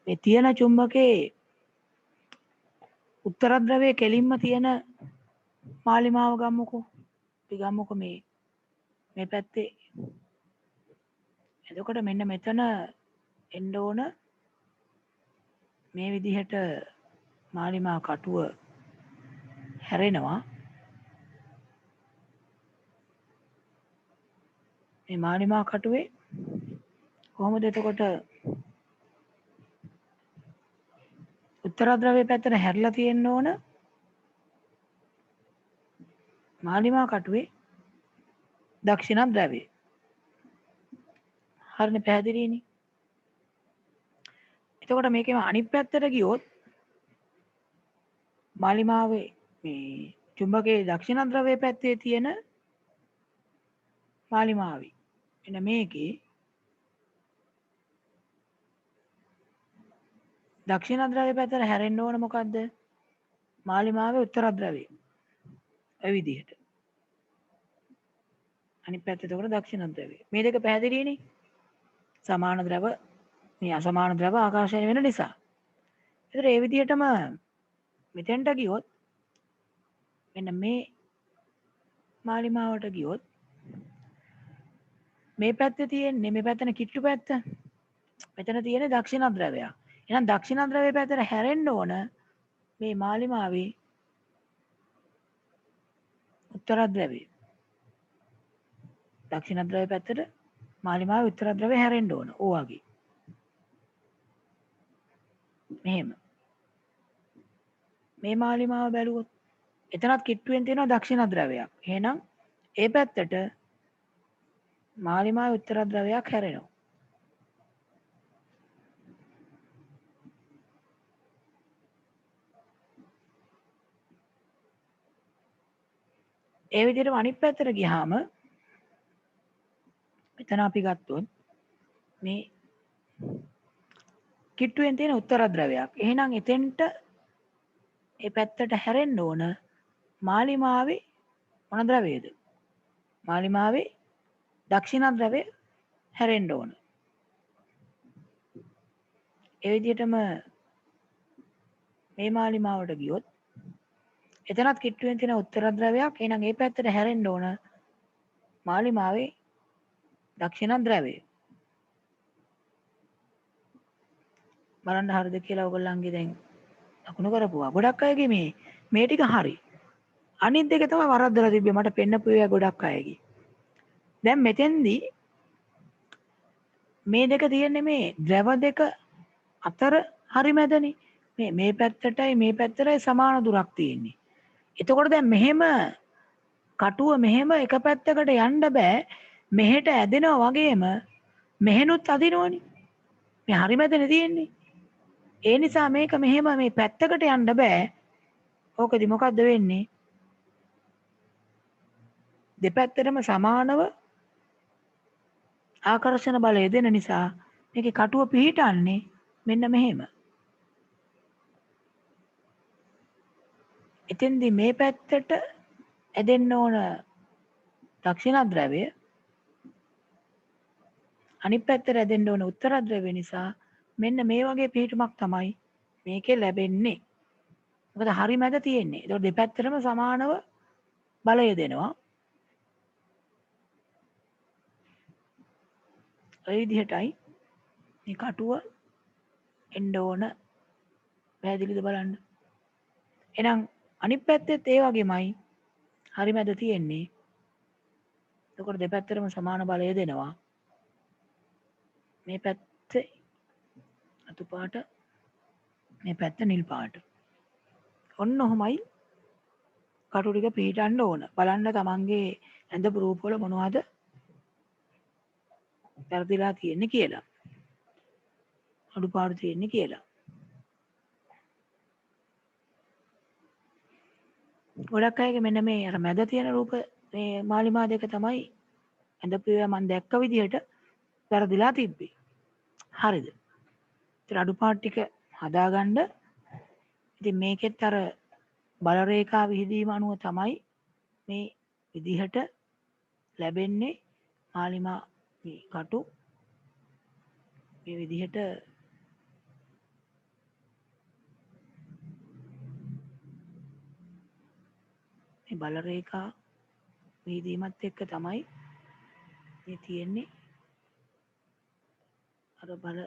මේ තියෙන චුම්බකේ උත්තර ද්‍රවයේ කෙලින්ම තියෙන මාලිමාව ගමුකෝ. අපි ගමුකෝ මේ පැත්තේ. එතකොට මෙන්න මෙතන එන්න ඕන මේ විදිහට මාලිමා කටුව හැරෙනවා. මේ මාලිමා කටුවේ කොහොමද එතකොට උත්තර ද්‍රවයේ පැත්තට හැරිලා තියෙන්න ඕන මාලිමා කටුවේ දක්ෂිණ ද්‍රවයේ. හරිනේ, පැහැදිලිනේ. එතකොට මේකේ අනිත් පැත්තට ගියොත් මාලිමාවේ මේ චුම්බකයේ දක්ෂිණ ද්‍රවයේ පැත්තේ තියෙන මාලිමාවි එන මේකේ දක්ෂිණ ද්‍රවයේ පැත්තට හැරෙන්න ඕන මොකද්ද? මාලිමාවේ උත්තර ද්‍රවය. ඔය විදිහට. අනිත් පැත්තට උඩ දක්ෂිණ ද්‍රවය. මේ දෙක පැහැදිලිනේ. සමාන ද්‍රව මේ අසමාන ද්‍රව ආකර්ෂණය වෙන නිසා. ඒතර ඒ විදිහටම මෙතෙන්ට ගියොත් මෙන්න මේ මාලිමාවට ගියොත් මේ පැත්තේ තියෙන්නේ මේ පැත්තන කිට්ටු පැත්ත. මෙතන තියෙන්නේ දක්ෂිණ ද්‍රවයක්. එහෙනම් දක්ෂිණ ද්‍රවයේ පැත්තට හැරෙන්න ඕන මේ මාලිමාවේ උත්තර ද්‍රවය. දක්ෂිණ ද්‍රවයේ පැත්තට මාලිමාවේ උත්තර ද්‍රවය හැරෙන්න ඕන. ඕවාගේ. මෙහෙම. මේ මාලිමාව බැලුවොත් එතනත් කිට්ටුවෙන් තියෙනවා දක්ෂිණ ද්‍රවයක්. එහෙනම් ඒ පැත්තට මාලිමාවේ උත්තර ද්‍රවයක් හැරෙනවා. ඒ විදිහටම අනිත් පැත්තට ගියාම මෙතන අපි ගත්තොත් මේ කිට්ටුවෙන් තියෙන උත්තර ද්‍රවයක්. එහෙනම් එතෙන්ට ඒ පැත්තට හැරෙන්න ඕන මාලිමාවේ මොන ද්‍රවයේද? මාලිමාවේ දක්ෂිණ ද්‍රවය හැරෙන්න ඕන. ඒ විදිහටම මේ මාලිමාවට ගියොත් එතනත් කිට්ටුවෙන් තියෙන උත්තර ද්‍රවයක්. එහෙනම් ඒ පැත්තට හැරෙන්න ඕන මාලිමාවේ දක්ෂිණ ද්‍රවය. බලන්න හරිද කියලා ඔයගොල්ලන්ගේ දැන් ලකුණු කරපුවා. ගොඩක් අයගේ මේ ටික හරි. අනිත් දෙක තමයි වරද්දලා තිබ්බේ. මට පෙන්නපු ඒවා ගොඩක් අයගේ. දැන් මෙතෙන්දී මේ දෙක තියෙන්නේ මේ ද්‍රව දෙක අතර හරි මැදනේ. මේ පැත්තටයි මේ පැත්තටයි සමාන දුරක් තියෙන්නේ. එතකොට දැන් මෙහෙම කටුව මෙහෙම එක පැත්තකට යන්න බෑ. මෙහෙට ඇදෙනවා වගේම මෙහෙනුත් අදිනවනේ. මේ හරි මැදනේ තියෙන්නේ. ඒ නිසා මේක මෙහෙම මේ පැත්තකට යන්න බෑ. ඕකෙදි මොකද්ද වෙන්නේ? දෙපැත්තටම සමානව ආකර්ෂණ බලය දෙන නිසා මේකේ කටුව පිහිටන්නේ මෙන්න මෙහෙම. එතෙන්දී මේ පැත්තට ඇදෙන්න ඕන දක්ෂිණද්‍රව්‍ය අනිත් පැත්තට ඇදෙන්න ඕන උත්තරද්‍රව්‍ය නිසා මෙන්න මේ වගේ පිහිටුමක් තමයි මේකේ ලැබෙන්නේ. මොකද හරි මැද තියෙන්නේ. ඒතකොට දෙපැත්තටම සමානව බලය දෙනවා. ඒ විදිහටයි මේ කටුව එන්න ඕන. පැහැදිලිද බලන්න. එහෙනම් අනිත් පැත්තෙත් ඒ වගේමයි හරි මැද තියෙන්නේ. එතකොට දෙපැත්තටම සමාන බලය දෙනවා. මේ පැත්තේ අතු පාට, මේ පැත්ත නිල් පාට. ඔන්න ඔහොමයි කටු ටික පිහිටන්න ඕන. බලන්න තමන්ගේ ඇඳපු රූපවල මොනවද වැරදිලා තියෙන්නේ කියලා. අඩුපාඩු තියෙන්නේ කියලා. ගොඩක් අයගේ මෙන්න මේ අර මැද තියෙන රූප මේ මාලිමා දෙක තමයි ඇඳපු ඒවා මම දැක්ක විදිහට වැරදිලා තිබ්බේ. හරිද? ඉතින් අඩුපාඩු ටික හදාගන්න. ඉතින් මේකෙත් අර බල රේඛා විහිදීම අනුව තමයි මේ විදිහට ලැබෙන්නේ මාලිමා මේ කටු මේ විදිහට මේ බල රේඛා විහිදීමත් එක්ක තමයි මේ තියෙන්නේ අර බල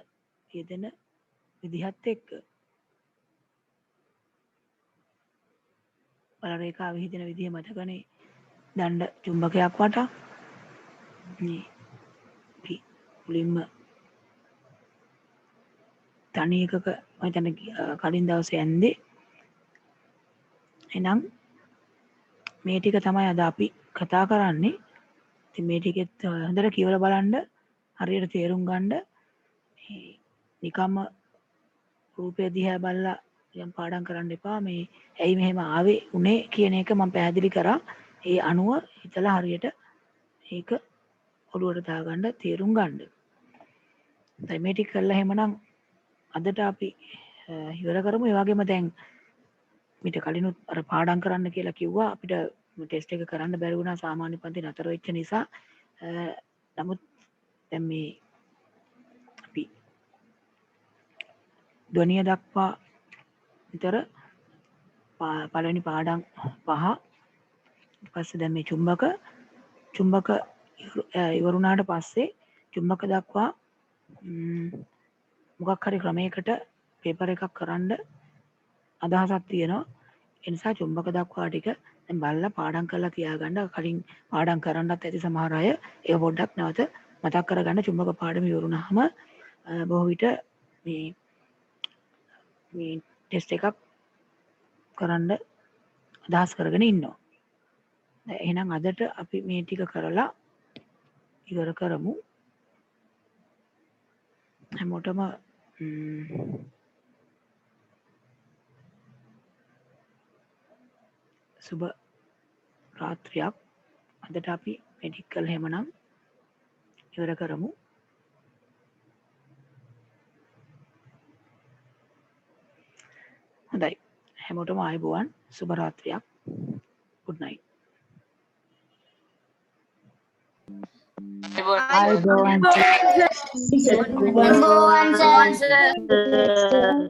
යෙදෙන විදිහත් එක්ක බල රේඛා විහිදෙන විදිහ මතකනේ දණ්ඩ චුම්බකයක් වටා මේ මුලින්ම තනි එකක මම හිතන්නේ කලින් දවසේ ඇන්දේ. එහෙනම් මේ ටික තමයි අද අපි කතා කරන්නේ. ඉතින් මේ ටිකෙත් හොඳට කියවලා බලන්න හරියට තේරුම් ගන්න. නිකම්ම රූපය දිහා බලලා යම් පාඩම් කරන්න එපා. මේ ඇයි මෙහෙම ආවේ උනේ කියන එක මම පැහැදිලි කරා. ඒ අනුව හිතලා හරියට ඒක ඔළුවට දාගන්න තේරුම් ගන්න. දැන් මේ ටික කරලා එහෙමනම් අදට අපි ඉවර කරමු. ඒ වගේම දැන් මිට කලිනුත් අර පාඩම් කරන්න කියලා කිව්වා. අපිට ටෙස්ට් එක කරන්න බැරි වුණා සාමාන්‍ය පන්ති නතර වෙච්ච නිසා. නමුත් දැන් මේ අපි ධ්වනිය දක්වා විතර පළවෙනි පාඩම් 5 ඊට පස්සේ දැන් මේ චුම්බක ඉවරුණාට පස්සේ චුම්බක දක්වා මොකක් හරි ක්‍රමයකට පේපර් එකක් කරන්න අදහසක් තියෙනවා. ඒ නිසා චුම්බක දක්වා ටික දැන් බලලා පාඩම් කරලා තියාගන්න. කලින් පාඩම් කරන්නත් ඇති සමහර අය ඒක පොඩ්ඩක් නැවත මතක් කරගන්න. චුම්බක පාඩම ඉවරුනහම බොහෝ විට මේ ටෙස්ට් එකක් කරන්න අදහස් කරගෙන ඉන්නවා. එහෙනම් අදට අපි මේ ටික කරලා ඉවර කරමු. හැමෝටම සුබ රාත්‍රියක්. අදට අපි මෙඩිකල් හැමනම් ඉවර කරමු. හොඳයි. හැමෝටම ආයුබෝවන්. සුබ රාත්‍රියක්. good night. ආයුබෝවන්. සර්.